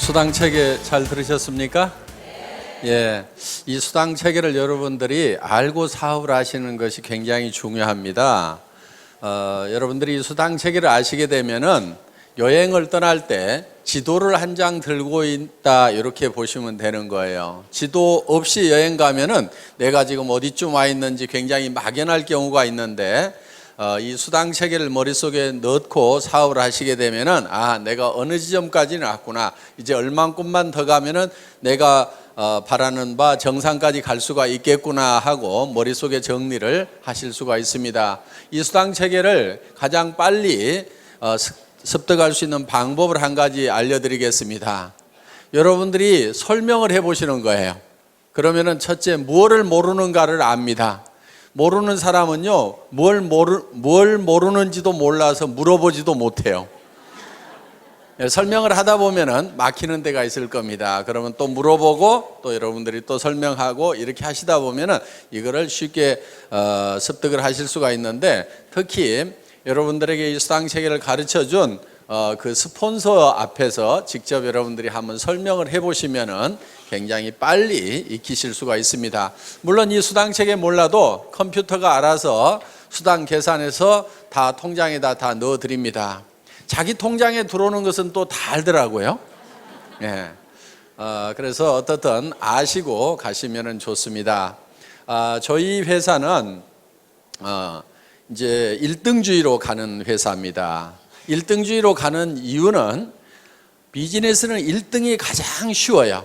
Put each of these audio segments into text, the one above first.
수당 체계 잘 들으셨습니까? 예, 이 수당 체계를 여러분들이 알고 사업을 하시는 것이 굉장히 중요합니다. 여러분들이 이 수당 체계를 아시게 되면은 여행을 떠날 때 지도를 한 장 들고 있다 이렇게 보시면 되는 거예요. 지도 없이 여행 가면은 내가 지금 어디쯤 와 있는지 굉장히 막연할 경우가 있는데 이 수당 체계를 머릿속에 넣고 사업을 하시게 되면은 내가 어느 지점까지는 왔구나. 이제 얼만큼만 더 가면은 내가 바라는 바 정상까지 갈 수가 있겠구나 하고 머릿속에 정리를 하실 수가 있습니다. 이 수당 체계를 가장 빨리 습득할 수 있는 방법을 한 가지 알려드리겠습니다. 여러분들이 설명을 해보시는 거예요. 그러면은 첫째, 무엇을 모르는가를 압니다. 모르는 사람은요, 뭘 모르는지도 몰라서 물어보지도 못해요. 설명을 하다 보면은 막히는 데가 있을 겁니다. 그러면 또 물어보고 또 여러분들이 또 설명하고 이렇게 하시다 보면은 이거를 쉽게 습득을 하실 수가 있는데, 특히 여러분들에게 이 수당 체계를 가르쳐 준 그 스폰서 앞에서 직접 여러분들이 한번 설명을 해보시면은 굉장히 빨리 익히실 수가 있습니다. 물론 이 수당 체계 몰라도 컴퓨터가 알아서 수당 계산해서 다 통장에다 다 넣어 드립니다. 자기 통장에 들어오는 것은 또 다 알더라고요. 예. 그래서 어떻든 아시고 가시면은 좋습니다. 저희 회사는 이제 1등주의로 가는 회사입니다. 1등주의로 가는 이유는 비즈니스는 1등이 가장 쉬워요.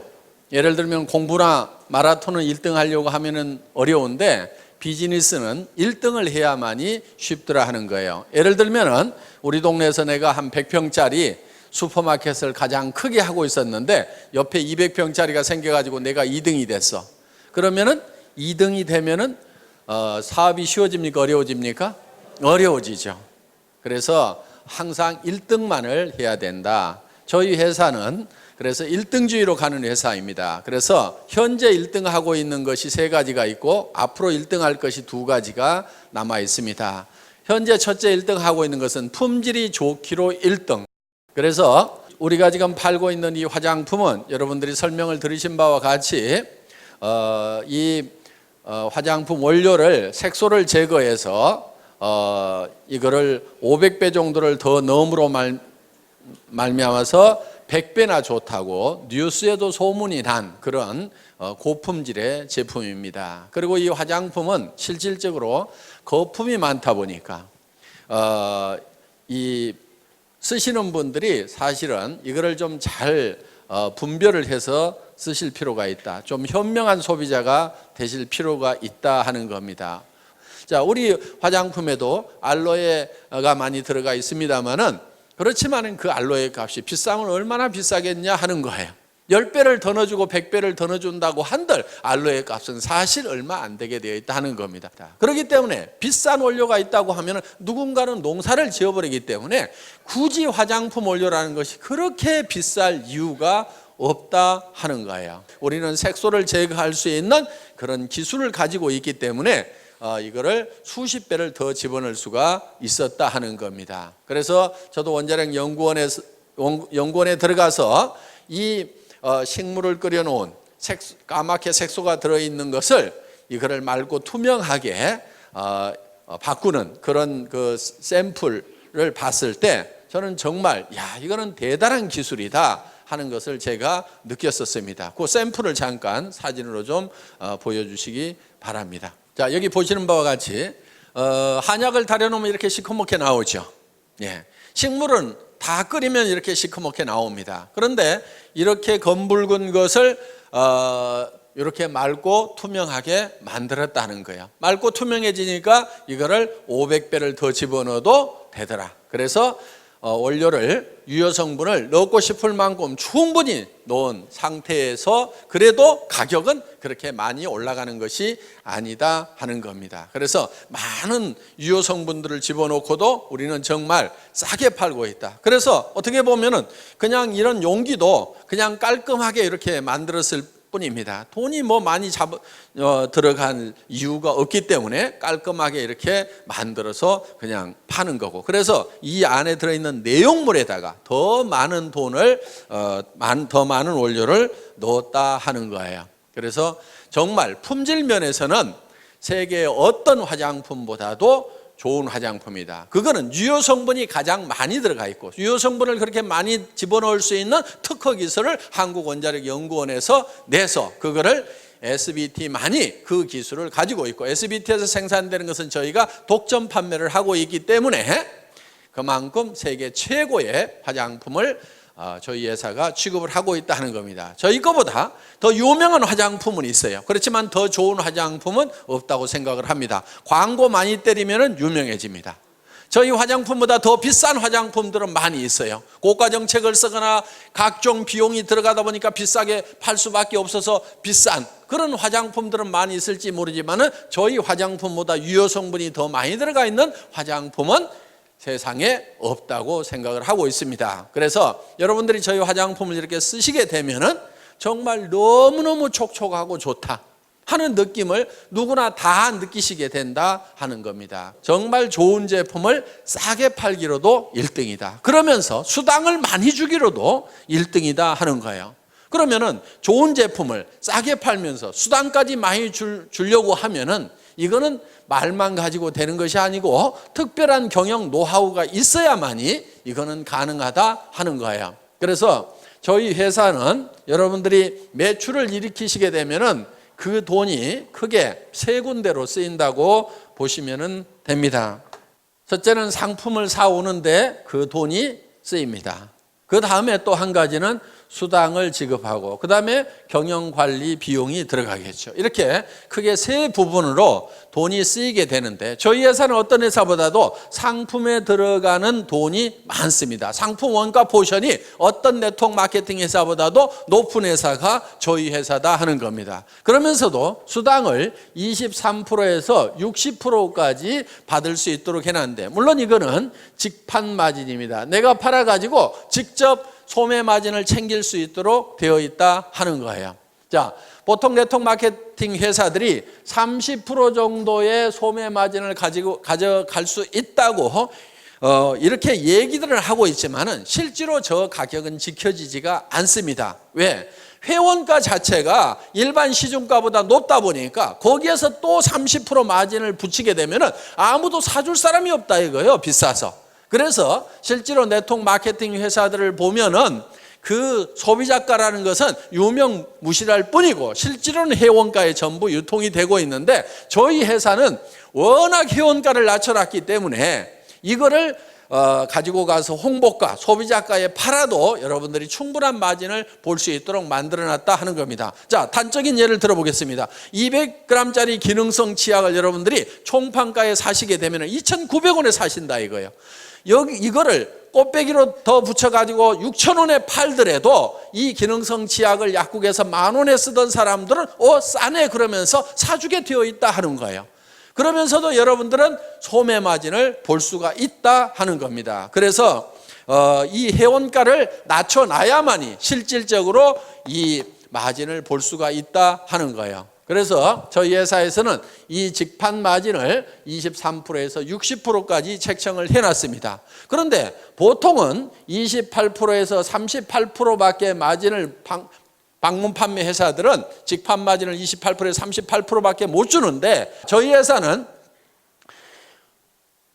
예를 들면 공부나 마라톤은 1등 하려고 하면은 어려운데 비즈니스는 1등을 해야만이 쉽더라 하는 거예요. 예를 들면은 우리 동네에서 내가 한 100평짜리 슈퍼마켓을 가장 크게 하고 있었는데 옆에 200평짜리가 생겨가지고 내가 2등이 됐어. 그러면은 2등이 되면은 사업이 쉬워집니까? 어려워집니까? 어려워지죠. 그래서 항상 1등만을 해야 된다. 저희 회사는 그래서 1등주의로 가는 회사입니다. 그래서 현재 1등 하고 있는 것이 3가지가 있고 앞으로 1등 할 것이 2가지가 남아 있습니다. 현재 첫째 1등 하고 있는 것은 품질이 좋기로 1등. 그래서 우리가 지금 팔고 있는 이 화장품은 여러분들이 설명을 들으신 바와 같이 이 화장품 원료를 색소를 제거해서 이거를 500배 정도를 더 넣음으로 말미암아서 100배나 좋다고 뉴스에도 소문이 난 그런 고품질의 제품입니다. 그리고 이 화장품은 실질적으로 거품이 많다 보니까 이 쓰시는 분들이 사실은 이거를 좀 잘 분별을 해서 쓰실 필요가 있다. 좀 현명한 소비자가 되실 필요가 있다 하는 겁니다. 자, 우리 화장품에도 알로에가 많이 들어가 있습니다만은 그렇지만은 그 알로에 값이 비싸면 얼마나 비싸겠냐 하는 거예요. 10배를 더 넣어주고 100배를 더 넣어준다고 한들 알로에 값은 사실 얼마 안 되게 되어 있다 하는 겁니다. 그렇기 때문에 비싼 원료가 있다고 하면 누군가는 농사를 지어버리기 때문에 굳이 화장품 원료라는 것이 그렇게 비쌀 이유가 없다 하는 거예요. 우리는 색소를 제거할 수 있는 그런 기술을 가지고 있기 때문에 이거를 수십 배를 더 집어넣을 수가 있었다 하는 겁니다. 그래서 저도 원자력 연구원에 들어가서 이 식물을 끓여놓은 까맣게 색소가 들어있는 것을 이거를 맑고 투명하게 바꾸는 그런 그 샘플을 봤을 때 저는 정말 이거는 대단한 기술이다 하는 것을 제가 느꼈었습니다. 그 샘플을 잠깐 사진으로 좀 보여주시기 바랍니다. 자, 여기 보시는 바와 같이 한약을 달여놓으면 이렇게 시커멓게 나오죠. 예. 식물은 다 끓이면 이렇게 시커멓게 나옵니다. 그런데 이렇게 검붉은 것을 이렇게 맑고 투명하게 만들었다는 거예요. 맑고 투명해지니까 이거를 500배를 더 집어넣어도 되더라. 그래서 원료를 유효 성분을 넣고 싶을 만큼 충분히 넣은 상태에서 그래도 가격은 그렇게 많이 올라가는 것이 아니다 하는 겁니다. 그래서 많은 유효 성분들을 집어넣고도 우리는 정말 싸게 팔고 있다. 그래서 어떻게 보면은 그냥 이런 용기도 그냥 깔끔하게 이렇게 만들었을 뿐입니다. 돈이 뭐 많이 들어간 이유가 없기 때문에 깔끔하게 이렇게 만들어서 그냥 파는 거고, 그래서 이 안에 들어있는 내용물에다가 더 많은 돈을 더 많은 원료를 넣었다 하는 거예요. 그래서 정말 품질 면에서는 세계의 어떤 화장품보다도 좋은 화장품이다. 그거는 유효 성분이 가장 많이 들어가 있고, 유효 성분을 그렇게 많이 집어넣을 수 있는 특허 기술을 한국원자력연구원에서 내서 그거를 SBT만이 그 기술을 가지고 있고, SBT에서 생산되는 것은 저희가 독점 판매를 하고 있기 때문에 그만큼 세계 최고의 화장품을 저희 회사가 취급을 하고 있다는 겁니다. 저희 거보다 더 유명한 화장품은 있어요. 그렇지만 더 좋은 화장품은 없다고 생각을 합니다. 광고 많이 때리면 유명해집니다. 저희 화장품보다 더 비싼 화장품들은 많이 있어요. 고가 정책을 쓰거나 각종 비용이 들어가다 보니까 비싸게 팔 수밖에 없어서 비싼 그런 화장품들은 많이 있을지 모르지만 저희 화장품보다 유효 성분이 더 많이 들어가 있는 화장품은 세상에 없다고 생각을 하고 있습니다. 그래서 여러분들이 저희 화장품을 이렇게 쓰시게 되면은 정말 너무너무 촉촉하고 좋다 하는 느낌을 누구나 다 느끼시게 된다 하는 겁니다. 정말 좋은 제품을 싸게 팔기로도 1등이다. 그러면서 수당을 많이 주기로도 1등이다 하는 거예요. 그러면은 좋은 제품을 싸게 팔면서 수당까지 많이 주려고 하면은 이거는 말만 가지고 되는 것이 아니고 특별한 경영 노하우가 있어야만이 이거는 가능하다 하는 거예요. 그래서 저희 회사는 여러분들이 매출을 일으키시게 되면은 그 돈이 크게 세 군데로 쓰인다고 보시면 됩니다. 첫째는 상품을 사오는데 그 돈이 쓰입니다. 그 다음에 또 한 가지는 수당을 지급하고, 그 다음에 경영관리 비용이 들어가겠죠. 이렇게 크게 세 부분으로 돈이 쓰이게 되는데, 저희 회사는 어떤 회사보다도 상품에 들어가는 돈이 많습니다. 상품 원가 포션이 어떤 네트워크 마케팅 회사보다도 높은 회사가 저희 회사다 하는 겁니다. 그러면서도 수당을 23%에서 60%까지 받을 수 있도록 해놨는데, 물론 이거는 직판 마진입니다. 내가 팔아가지고 직접 소매 마진을 챙길 수 있도록 되어 있다 하는 거예요. 자, 보통 네트워크 마케팅 회사들이 30% 정도의 소매 마진을 가져갈 수 있다고 이렇게 얘기들을 하고 있지만은 실제로 저 가격은 지켜지지가 않습니다. 왜? 회원가 자체가 일반 시중가보다 높다 보니까 거기에서 또 30% 마진을 붙이게 되면은 아무도 사줄 사람이 없다 이거예요. 비싸서. 그래서 실제로 네트워크 마케팅 회사들을 보면은 그 소비자가라는 것은 유명무실할 뿐이고 실제로는 회원가에 전부 유통이 되고 있는데, 저희 회사는 워낙 회원가를 낮춰놨기 때문에 이거를 가지고 가서 홍보가, 소비자가에 팔아도 여러분들이 충분한 마진을 볼 수 있도록 만들어놨다 하는 겁니다. 자, 단적인 예를 들어보겠습니다. 200g짜리 기능성 치약을 여러분들이 총판가에 사시게 되면 2,900원에 사신다 이거예요. 이거를 꽃배기로 더 붙여가지고 6,000원에 팔더라도 이 기능성 치약을 약국에서 10,000원에 쓰던 사람들은 싸네 그러면서 사주게 되어 있다 하는 거예요. 그러면서도 여러분들은 소매 마진을 볼 수가 있다 하는 겁니다. 그래서 이 회원가를 낮춰놔야만이 실질적으로 이 마진을 볼 수가 있다 하는 거예요. 그래서 저희 회사에서는 이 직판 마진을 23%에서 60%까지 책정을 해놨습니다. 그런데 보통은 28%에서 38%밖에 마진을 방문 판매 회사들은 직판 마진을 28%에서 38%밖에 못 주는데, 저희 회사는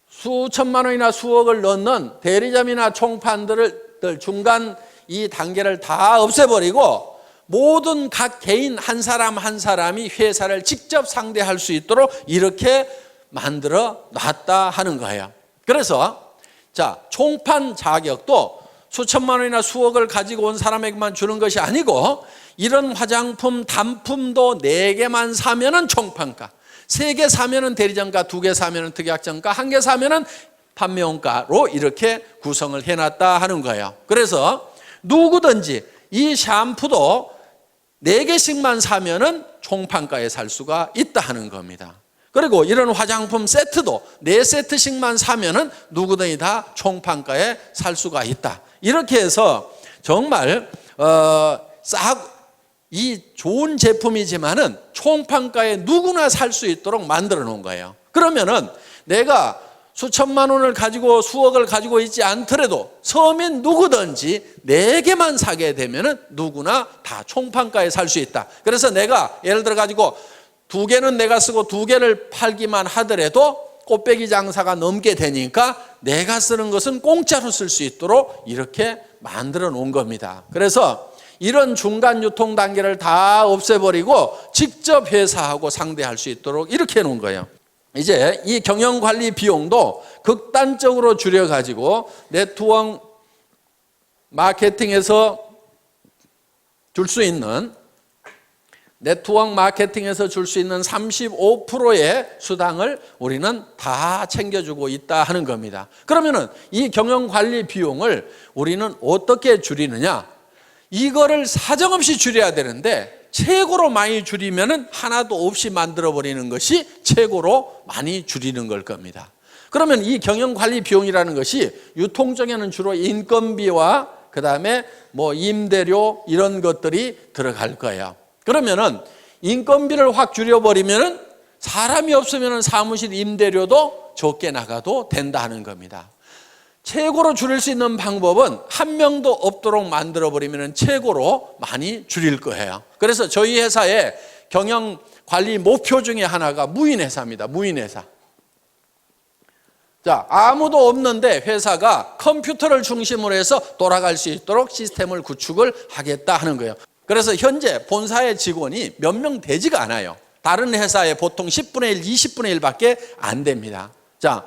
수천만 원이나 수억을 넣는 대리점이나 총판들을 중간 이 단계를 다 없애버리고 모든 각 개인 한 사람 한 사람이 회사를 직접 상대할 수 있도록 이렇게 만들어 놨다 하는 거예요. 그래서 자, 총판 자격도 수천만 원이나 수억을 가지고 온 사람에게만 주는 것이 아니고, 이런 화장품 단품도 4개만 사면은 총판가, 3개 사면은 대리점가, 2개 사면은 특약점가, 1개 사면은 판매원가로 이렇게 구성을 해놨다 하는 거예요. 그래서 누구든지 이 샴푸도 4개씩만 사면은 총판가에 살 수가 있다 하는 겁니다. 그리고 이런 화장품 세트도 4세트씩만 사면은 누구든지 다 총판가에 살 수가 있다. 이렇게 해서 정말 이 좋은 제품이지만은 총판가에 누구나 살 수 있도록 만들어 놓은 거예요. 그러면은 내가 수천만 원을 가지고 수억을 가지고 있지 않더라도 서민 누구든지 4개만 사게 되면은 누구나 다 총판가에 살 수 있다. 그래서 내가 예를 들어 가지고 2개는 내가 쓰고 2개를 팔기만 하더라도 꽃배기 장사가 넘게 되니까 내가 쓰는 것은 공짜로 쓸 수 있도록 이렇게 만들어 놓은 겁니다. 그래서 이런 중간 유통 단계를 다 없애버리고 직접 회사하고 상대할 수 있도록 이렇게 해놓은 거예요. 이제 이 경영관리 비용도 극단적으로 줄여가지고 네트워크 마케팅에서 줄 수 있는 35%의 수당을 우리는 다 챙겨주고 있다 하는 겁니다. 그러면은 이 경영관리 비용을 우리는 어떻게 줄이느냐? 이거를 사정없이 줄여야 되는데 최고로 많이 줄이면은 하나도 없이 만들어버리는 것이 최고로 많이 줄이는 걸 겁니다. 그러면 이 경영관리 비용이라는 것이 유통적에는 주로 인건비와 그 다음에 뭐 임대료 이런 것들이 들어갈 거예요. 그러면은 인건비를 확 줄여버리면은 사람이 없으면은 사무실 임대료도 적게 나가도 된다 하는 겁니다. 최고로 줄일 수 있는 방법은 한 명도 없도록 만들어버리면 최고로 많이 줄일 거예요. 그래서 저희 회사의 경영관리 목표 중에 하나가 무인회사입니다. 무인회사. 자, 아무도 없는데 회사가 컴퓨터를 중심으로 해서 돌아갈 수 있도록 시스템을 구축을 하겠다 하는 거예요. 그래서 현재 본사의 직원이 몇 명 되지가 않아요. 다른 회사에 보통 10분의 1, 20분의 1밖에 안 됩니다. 자,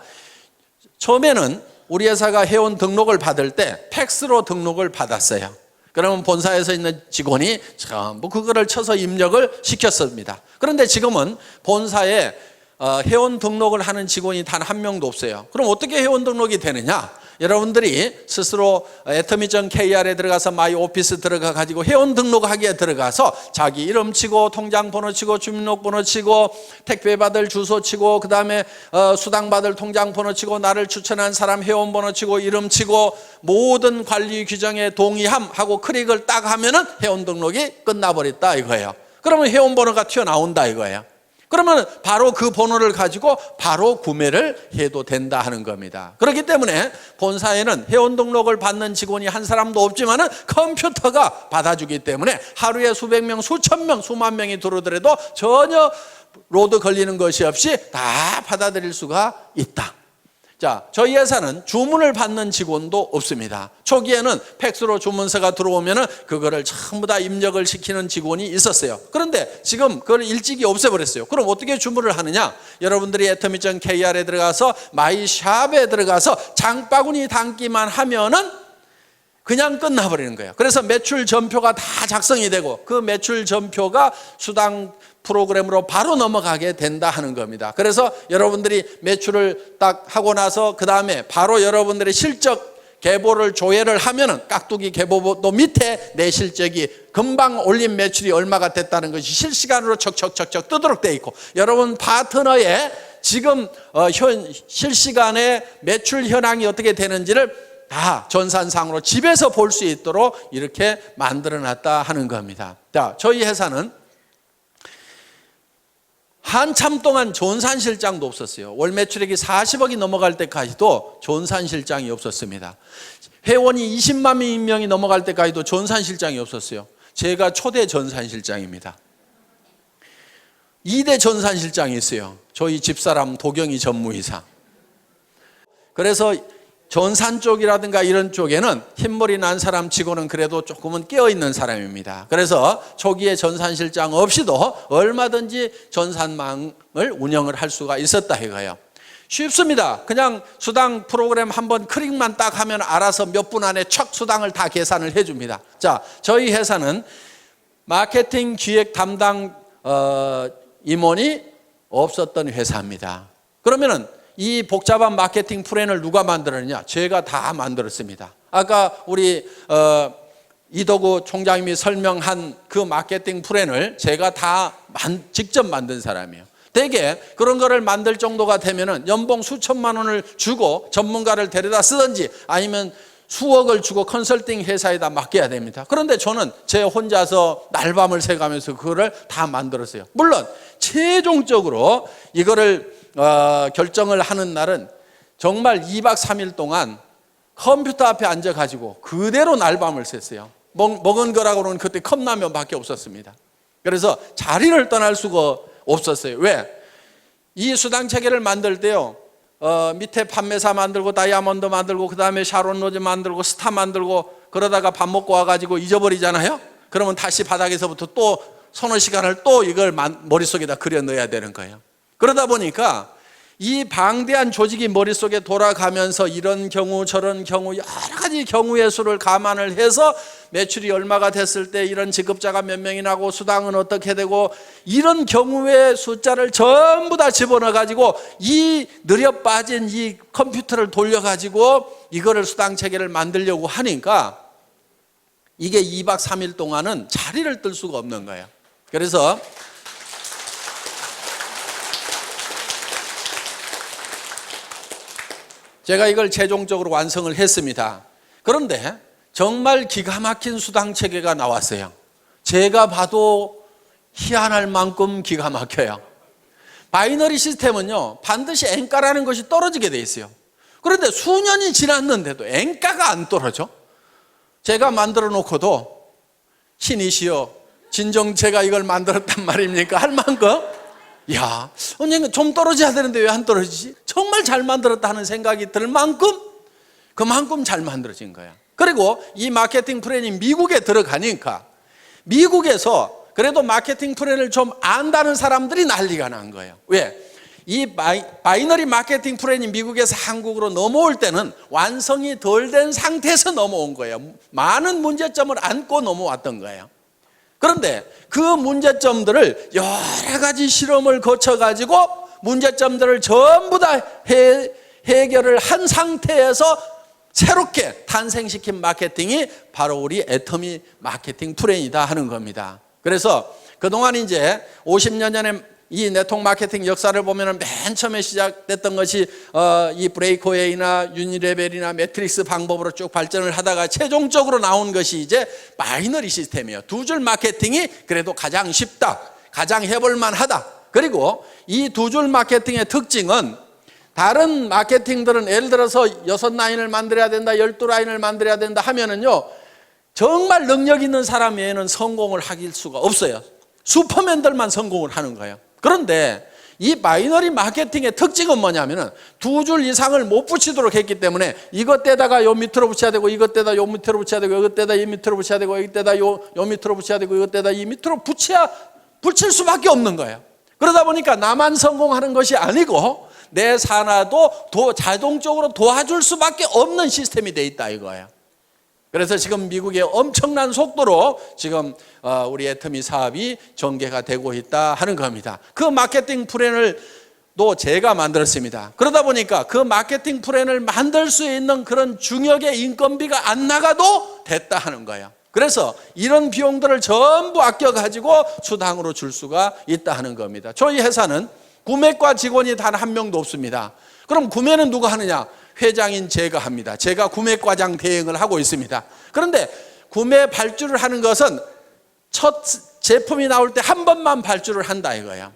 처음에는 우리 회사가 회원 등록을 받을 때 팩스로 등록을 받았어요. 그러면 본사에서 있는 직원이 전부 그거를 쳐서 입력을 시켰습니다. 그런데 지금은 본사에 회원 등록을 하는 직원이 단 한 명도 없어요. 그럼 어떻게 회원 등록이 되느냐? 여러분들이 스스로 atomy.kr에 들어가서 마이 오피스 들어가 가지고 회원 등록하기에 들어가서 자기 이름 치고 통장 번호 치고 주민등록번호 치고 택배 받을 주소 치고 그다음에 수당 받을 통장 번호 치고 나를 추천한 사람 회원 번호 치고 이름 치고 모든 관리 규정에 동의함 하고 클릭을 딱 하면은 회원 등록이 끝나버렸다 이거예요. 그러면 회원 번호가 튀어나온다 이거예요. 그러면 바로 그 번호를 가지고 바로 구매를 해도 된다 하는 겁니다. 그렇기 때문에 본사에는 회원 등록을 받는 직원이 한 사람도 없지만은 컴퓨터가 받아주기 때문에 하루에 수백 명, 수천 명, 수만 명이 들어오더라도 전혀 로드 걸리는 것이 없이 다 받아들일 수가 있다. 자, 저희 회사는 주문을 받는 직원도 없습니다. 초기에는 팩스로 주문서가 들어오면은 그거를 전부 다 입력을 시키는 직원이 있었어요. 그런데 지금 그걸 일찍이 없애버렸어요. 그럼 어떻게 주문을 하느냐? 여러분들이 atomy.kr에 들어가서 마이샵에 들어가서 장바구니 담기만 하면은 그냥 끝나버리는 거예요. 그래서 매출 전표가 다 작성이 되고 그 매출 전표가 수당 프로그램으로 바로 넘어가게 된다 하는 겁니다. 그래서 여러분들이 매출을 딱 하고 나서 그 다음에 바로 여러분들의 실적 계보를 조회를 하면은 깍두기 계보도 밑에 내 실적이 금방 올린 매출이 얼마가 됐다는 것이 실시간으로 척척척척 뜨도록 돼 있고 여러분 파트너의 지금 실시간에 매출 현황이 어떻게 되는지를 다 전산상으로 집에서 볼 수 있도록 이렇게 만들어 놨다 하는 겁니다. 자, 저희 회사는 한참 동안 전산실장도 없었어요. 월 매출액이 40억이 넘어갈 때까지도 전산실장이 없었습니다. 회원이 20만 명이 넘어갈 때까지도 전산실장이 없었어요. 제가 초대 전산실장입니다. 2대 전산실장이 있어요. 저희 집사람 도경이 전무이사. 그래서 전산 쪽이라든가 이런 쪽에는 흰머리 난 사람 치고는 그래도 조금은 깨어있는 사람입니다. 그래서 초기에 전산실장 없이도 얼마든지 전산망을 운영을 할 수가 있었다 이거예요. 쉽습니다. 그냥 수당 프로그램 한번 클릭만 딱 하면 알아서 몇 분 안에 척 수당을 다 계산을 해줍니다. 자, 저희 회사는 마케팅 기획 담당 임원이 없었던 회사입니다. 그러면은 이 복잡한 마케팅 플랜을 누가 만들었느냐? 제가 다 만들었습니다. 아까 우리 이덕우 총장님이 설명한 그 마케팅 플랜을 제가 다 직접 만든 사람이에요. 대개 그런 거를 만들 정도가 되면은 연봉 수천만 원을 주고 전문가를 데려다 쓰든지 아니면 수억을 주고 컨설팅 회사에다 맡겨야 됩니다. 그런데 저는 제 혼자서 날밤을 새가면서 그거를 다 만들었어요. 물론 최종적으로 이거를 결정을 하는 날은 정말 2박 3일 동안 컴퓨터 앞에 앉아가지고 그대로 날밤을 샜어요. 먹은 거라고는 그때 컵라면밖에 없었습니다. 그래서 자리를 떠날 수가 없었어요. 왜? 이 수당 체계를 만들 때요, 밑에 판매사 만들고 다이아몬드 만들고 그 다음에 샤론 로즈 만들고 스타 만들고 그러다가 밥 먹고 와가지고 잊어버리잖아요. 그러면 다시 바닥에서부터 또 서너 시간을 또 이걸 머릿속에다 그려 넣어야 되는 거예요. 그러다 보니까 이 방대한 조직이 머릿속에 돌아가면서 이런 경우 저런 경우 여러 가지 경우의 수를 감안을 해서 매출이 얼마가 됐을 때 이런 지급자가 몇 명이 나고 수당은 어떻게 되고 이런 경우의 숫자를 전부 다 집어넣어 가지고 이 느려 빠진 이 컴퓨터를 돌려 가지고 이거를 수당 체계를 만들려고 하니까 이게 2박 3일 동안은 자리를 뜰 수가 없는 거예요. 그래서 제가 이걸 최종적으로 완성을 했습니다. 그런데 정말 기가 막힌 수당 체계가 나왔어요. 제가 봐도 희한할 만큼 기가 막혀요. 바이너리 시스템은요, 반드시 N가라는 것이 떨어지게 돼 있어요. 그런데 수년이 지났는데도 N가가 안 떨어져. 제가 만들어 놓고도 신이시여 진정 제가 이걸 만들었단 말입니까? 할 만큼 야, 언젠가 좀 떨어져야 되는데 왜 안 떨어지지? 정말 잘 만들었다 하는 생각이 들 만큼 그만큼 잘 만들어진 거야. 그리고 이 마케팅 플랜이 미국에 들어가니까 미국에서 그래도 마케팅 플랜을 좀 안다는 사람들이 난리가 난 거예요. 왜? 이 바이너리 마케팅 플랜이 미국에서 한국으로 넘어올 때는 완성이 덜 된 상태에서 넘어온 거예요. 많은 문제점을 안고 넘어왔던 거예요. 그런데 그 문제점들을 여러 가지 실험을 거쳐가지고 문제점들을 전부 다 해결을 한 상태에서 새롭게 탄생시킨 마케팅이 바로 우리 애터미 마케팅 플랜이다 하는 겁니다. 그래서 그동안 이제 50년 전에 이 네트워크 마케팅 역사를 보면 맨 처음에 시작됐던 것이 이 브레이크웨이나 유니레벨이나 매트릭스 방법으로 쭉 발전을 하다가 최종적으로 나온 것이 이제 바이너리 시스템이에요. 두 줄 마케팅이 그래도 가장 쉽다, 가장 해볼만 하다. 그리고 이 두 줄 마케팅의 특징은 다른 마케팅들은 예를 들어서 6라인을 만들어야 된다, 12라인을 만들어야 된다 하면은요, 정말 능력 있는 사람 외에는 성공을 할 수가 없어요. 슈퍼맨들만 성공을 하는 거예요. 그런데 이 바이너리 마케팅의 특징은 뭐냐면은 두 줄 이상을 못 붙이도록 했기 때문에 이것 떼다가 요 밑으로 붙여야 되고 이것 떼다 요 밑으로 붙여야 되고 이것 떼다 이 밑으로 붙여야 되고 이것 떼다 요 밑으로 붙여야 되고 이것 떼다 이 밑으로 붙일 수밖에 없는 거예요. 그러다 보니까 나만 성공하는 것이 아니고 내 산하도 자동적으로 도와줄 수밖에 없는 시스템이 돼 있다 이거예요. 그래서 지금 미국의 엄청난 속도로 지금 우리 애터미 사업이 전개가 되고 있다 하는 겁니다. 그 마케팅 플랜을 또 제가 만들었습니다. 그러다 보니까 그 마케팅 플랜을 만들 수 있는 그런 중역의 인건비가 안 나가도 됐다 하는 거예요. 그래서 이런 비용들을 전부 아껴가지고 수당으로 줄 수가 있다 하는 겁니다. 저희 회사는 구매과 직원이 단 한 명도 없습니다. 그럼 구매는 누가 하느냐? 회장인 제가 합니다. 제가 구매과장 대행을 하고 있습니다. 그런데 구매 발주를 하는 것은 첫 제품이 나올 때 한 번만 발주를 한다 이거예요.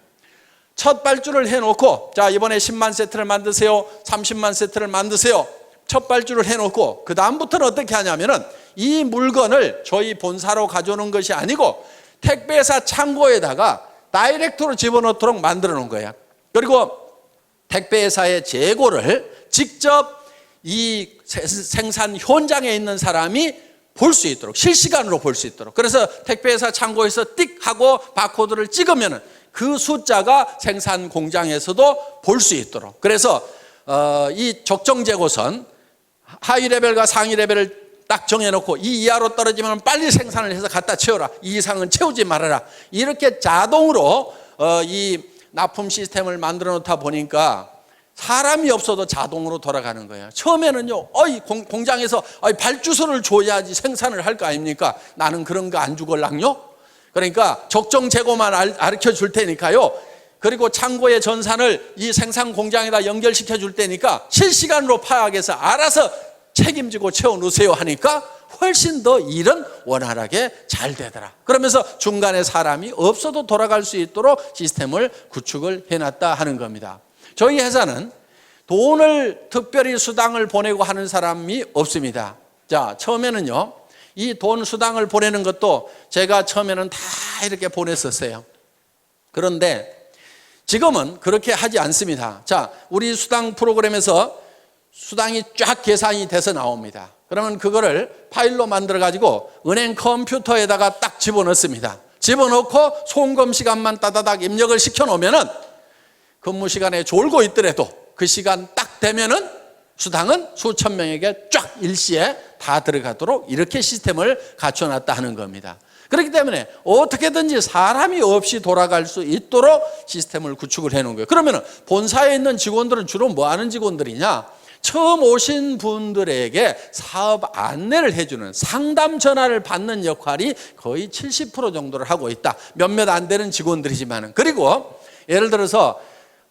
첫 발주를 해놓고 자 이번에 10만 세트를 만드세요, 30만 세트를 만드세요. 첫 발주를 해놓고 그 다음부터는 어떻게 하냐면은 이 물건을 저희 본사로 가져오는 것이 아니고 택배사 창고에다가 다이렉트로 집어넣도록 만들어 놓은 거예요. 그리고 택배사의 재고를 직접 이 생산 현장에 있는 사람이 볼 수 있도록 실시간으로 볼 수 있도록 그래서 택배회사 창고에서 띡 하고 바코드를 찍으면 그 숫자가 생산 공장에서도 볼 수 있도록 그래서 이 적정 재고선 하위 레벨과 상위 레벨을 딱 정해놓고 이 이하로 떨어지면 빨리 생산을 해서 갖다 채워라, 이 이상은 채우지 말아라, 이렇게 자동으로 이 납품 시스템을 만들어 놓다 보니까 사람이 없어도 자동으로 돌아가는 거예요. 처음에는요, 공장에서 발주서를 줘야지 생산을 할 거 아닙니까? 나는 그런 거 안 주걸랑요? 그러니까 적정 재고만 가르쳐 줄 테니까요. 그리고 창고의 전산을 이 생산 공장에다 연결시켜 줄 테니까 실시간으로 파악해서 알아서 책임지고 채워놓으세요 하니까 훨씬 더 일은 원활하게 잘 되더라. 그러면서 중간에 사람이 없어도 돌아갈 수 있도록 시스템을 구축을 해놨다 하는 겁니다. 저희 회사는 돈을 특별히 수당을 보내고 하는 사람이 없습니다. 자, 처음에는요, 이 돈 수당을 보내는 것도 제가 처음에는 다 이렇게 보냈었어요. 그런데 지금은 그렇게 하지 않습니다. 자, 우리 수당 프로그램에서 수당이 쫙 계산이 돼서 나옵니다. 그러면 그거를 파일로 만들어 가지고 은행 컴퓨터에다가 딱 집어넣습니다. 집어넣고 송금 시간만 따다닥 입력을 시켜 놓으면은 근무 시간에 졸고 있더라도 그 시간 딱 되면은 수당은 수천 명에게 쫙 일시에 다 들어가도록 이렇게 시스템을 갖춰놨다 하는 겁니다. 그렇기 때문에 어떻게든지 사람이 없이 돌아갈 수 있도록 시스템을 구축을 해놓은 거예요. 그러면 본사에 있는 직원들은 주로 뭐 하는 직원들이냐? 처음 오신 분들에게 사업 안내를 해주는 상담 전화를 받는 역할이 거의 70% 정도를 하고 있다. 몇몇 안 되는 직원들이지만은. 그리고 예를 들어서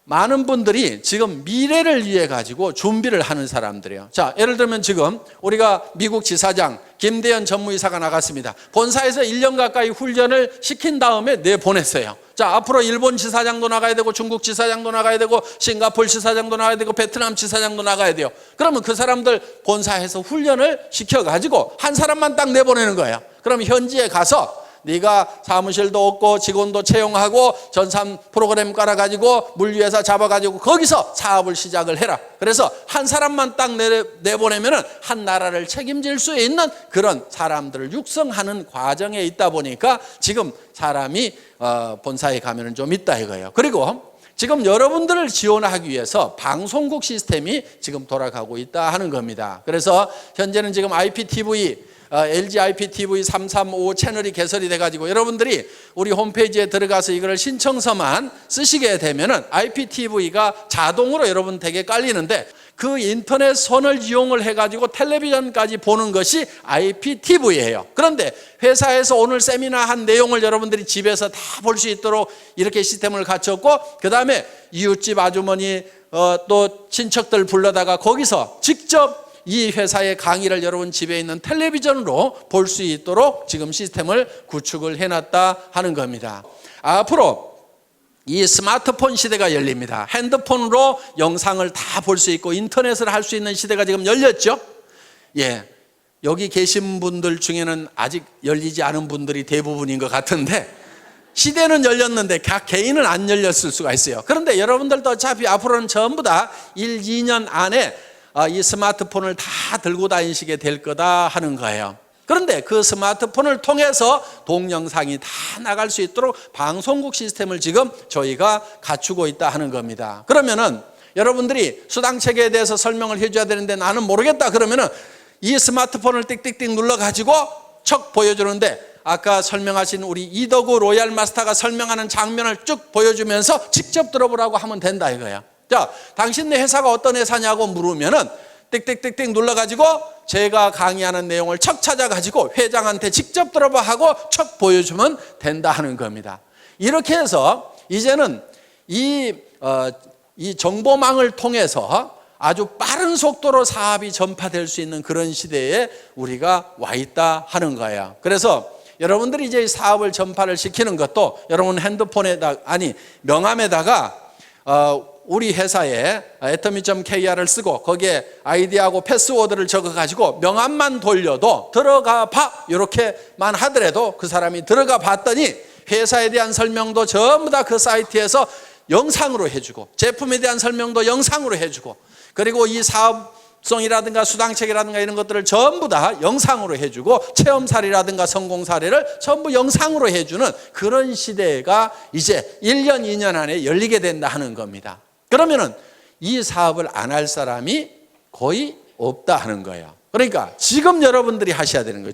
많은 분들이 지금 미래를 위해 가지고 준비를 하는 사람들이에요. 자, 예를 들면 지금 우리가 미국 지사장 김대현 전무이사가 나갔습니다. 본사에서 1년 가까이 훈련을 시킨 다음에 내보냈어요. 자, 앞으로 일본 지사장도 나가야 되고 중국 지사장도 나가야 되고 싱가포르 지사장도 나가야 되고 베트남 지사장도 나가야 돼요. 그러면 그 사람들 본사에서 훈련을 시켜가지고 한 사람만 딱 내보내는 거예요. 그럼 현지에 가서 네가 사무실도 없고 직원도 채용하고 전산 프로그램 깔아가지고 물류회사 잡아가지고 거기서 사업을 시작을 해라. 그래서 한 사람만 딱 내보내면은 한 나라를 책임질 수 있는 그런 사람들을 육성하는 과정에 있다 보니까 지금 사람이 본사에 가면은 좀 있다 이거예요. 그리고 지금 여러분들을 지원하기 위해서 방송국 시스템이 지금 돌아가고 있다 하는 겁니다. 그래서 현재는 지금 IPTV LG IPTV 335 채널이 개설이 돼가지고 여러분들이 우리 홈페이지에 들어가서 이걸 신청서만 쓰시게 되면은 IPTV가 자동으로 여러분 댁에 깔리는데 그 인터넷 선을 이용을 해가지고 텔레비전까지 보는 것이 IPTV예요. 그런데 회사에서 오늘 세미나 한 내용을 여러분들이 집에서 다 볼 수 있도록 이렇게 시스템을 갖췄고 그 다음에 이웃집 아주머니 또 친척들 불러다가 거기서 직접 이 회사의 강의를 여러분 집에 있는 텔레비전으로 볼 수 있도록 지금 시스템을 구축을 해놨다 하는 겁니다. 앞으로 이 스마트폰 시대가 열립니다. 핸드폰으로 영상을 다 볼 수 있고 인터넷을 할 수 있는 시대가 지금 열렸죠. 예, 여기 계신 분들 중에는 아직 열리지 않은 분들이 대부분인 것 같은데 시대는 열렸는데 각 개인은 안 열렸을 수가 있어요. 그런데 여러분들도 어차피 앞으로는 전부 다 1, 2년 안에 이 스마트폰을 다 들고 다니시게 될 거다 하는 거예요. 그런데 그 스마트폰을 통해서 동영상이 다 나갈 수 있도록 방송국 시스템을 지금 저희가 갖추고 있다 하는 겁니다. 그러면은 여러분들이 수당체계에 대해서 설명을 해줘야 되는데 나는 모르겠다 그러면은 이 스마트폰을 띡띡띡 눌러가지고 척 보여주는데 아까 설명하신 우리 이덕우 로얄 마스터가 설명하는 장면을 쭉 보여주면서 직접 들어보라고 하면 된다 이거예요. 자, 당신네 회사가 어떤 회사냐고 물으면은 띡띡띡띡 눌러가지고 제가 강의하는 내용을 척 찾아가지고 회장한테 직접 들어봐 하고 척 보여주면 된다 하는 겁니다. 이렇게 해서 이제는 이 정보망을 통해서 아주 빠른 속도로 사업이 전파될 수 있는 그런 시대에 우리가 와 있다 하는 거예요. 그래서 여러분들이 이제 사업을 전파를 시키는 것도 여러분 핸드폰에다 명함에다가 우리 회사에 atomy.kr을 쓰고 거기에 아이디하고 패스워드를 적어가지고 명함만 돌려도 들어가 봐 이렇게만 하더라도 그 사람이 들어가 봤더니 회사에 대한 설명도 전부 다 그 사이트에서 영상으로 해주고 제품에 대한 설명도 영상으로 해주고 그리고 이 사업성이라든가 수당책이라든가 이런 것들을 전부 다 영상으로 해주고 체험 사례라든가 성공 사례를 전부 영상으로 해주는 그런 시대가 이제 1년, 2년 안에 열리게 된다 하는 겁니다. 그러면은 이 사업을 안 할 사람이 거의 없다 하는 거예요. 그러니까 지금 여러분들이 하셔야 되는 거예요.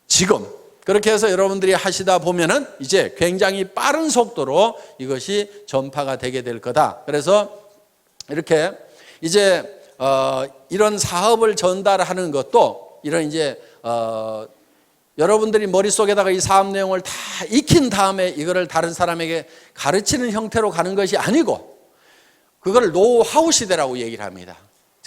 지금. 그렇게 해서 여러분들이 하시다 보면은 이제 굉장히 빠른 속도로 이것이 전파가 되게 될 거다. 그래서 이렇게 이제 이런 사업을 전달하는 것도 이런 이제 여러분들이 머릿속에다가 이 사업 내용을 다 익힌 다음에 이거를 다른 사람에게 가르치는 형태로 가는 것이 아니고 그걸 노하우 시대라고 얘기를 합니다.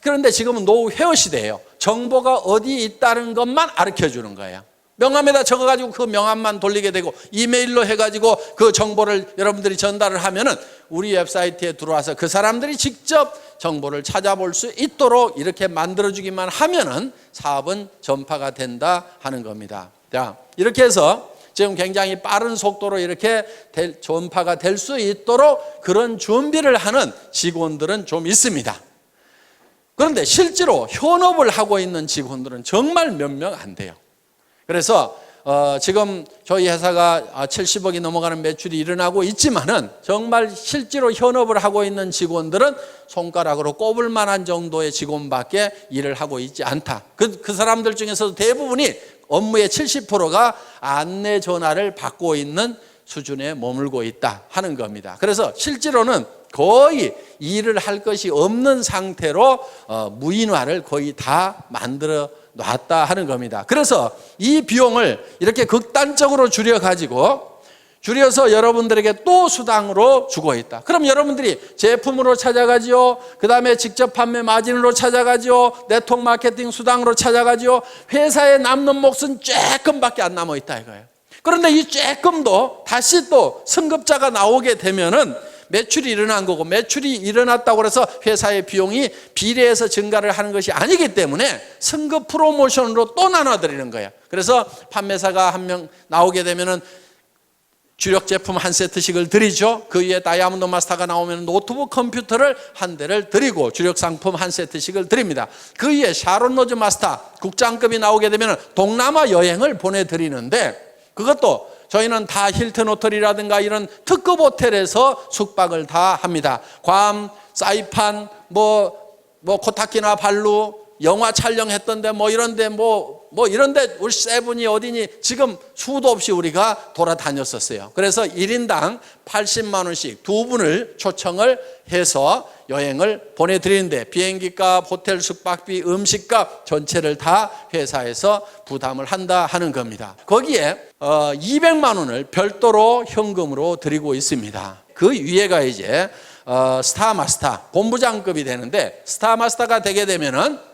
그런데 지금은 노후 회화 시대예요. 정보가 어디 있다는 것만 가르쳐주는 거예요. 명함에다 적어가지고 그 명함만 돌리게 되고 이메일로 해가지고 그 정보를 여러분들이 전달을 하면은 우리 웹사이트에 들어와서 그 사람들이 직접 정보를 찾아볼 수 있도록 이렇게 만들어주기만 하면은 사업은 전파가 된다 하는 겁니다. 자, 이렇게 해서 지금 굉장히 빠른 속도로 이렇게 전파가 될 수 있도록 그런 준비를 하는 직원들은 좀 있습니다. 그런데 실제로 현업을 하고 있는 직원들은 정말 몇 명 안 돼요. 그래서 지금 저희 회사가 70억이 넘어가는 매출이 일어나고 있지만은 정말 실제로 현업을 하고 있는 직원들은 손가락으로 꼽을 만한 정도의 직원밖에 일을 하고 있지 않다. 그 사람들 중에서도 대부분이 업무의 70%가 안내 전화를 받고 있는 수준에 머물고 있다 하는 겁니다. 그래서 실제로는 거의 일을 할 것이 없는 상태로 무인화를 거의 다 만들어 놨다 하는 겁니다. 그래서 이 비용을 이렇게 극단적으로 줄여서 여러분들에게 또 수당으로 주고 있다. 그럼 여러분들이 제품으로 찾아가지요. 그 다음에 직접 판매 마진으로 찾아가지요. 네트워크 마케팅 수당으로 찾아가지요. 회사에 남는 몫은 조금밖에 안 남아 있다 이거예요. 그런데 이 조금도 다시 또 승급자가 나오게 되면은 매출이 일어난 거고, 매출이 일어났다고 해서 회사의 비용이 비례해서 증가를 하는 것이 아니기 때문에 승급 프로모션으로 또 나눠드리는 거예요. 그래서 판매사가 한 명 나오게 되면은 주력 제품 한 세트씩을 드리죠. 그 위에 다이아몬드 마스터가 나오면 노트북 컴퓨터를 한 대를 드리고 주력 상품 한 세트씩을 드립니다. 그 위에 샤론 로즈 마스터 국장급이 나오게 되면 동남아 여행을 보내드리는데, 그것도 저희는 다 힐튼 호텔이라든가 이런 특급 호텔에서 숙박을 다 합니다. 괌, 사이판, 코타키나 발루, 영화 촬영했던데 이런데 이런데 우리 세븐이 어디니 지금 수도 없이 우리가 돌아다녔었어요. 그래서 1인당 80만 원씩 두 분을 초청을 해서 여행을 보내드리는데 비행기값, 호텔 숙박비, 음식값 전체를 다 회사에서 부담을 한다 하는 겁니다. 거기에 200만 원을 별도로 현금으로 드리고 있습니다. 그 위에가 이제 스타마스터 본부장급이 되는데, 스타마스터가 되게 되면은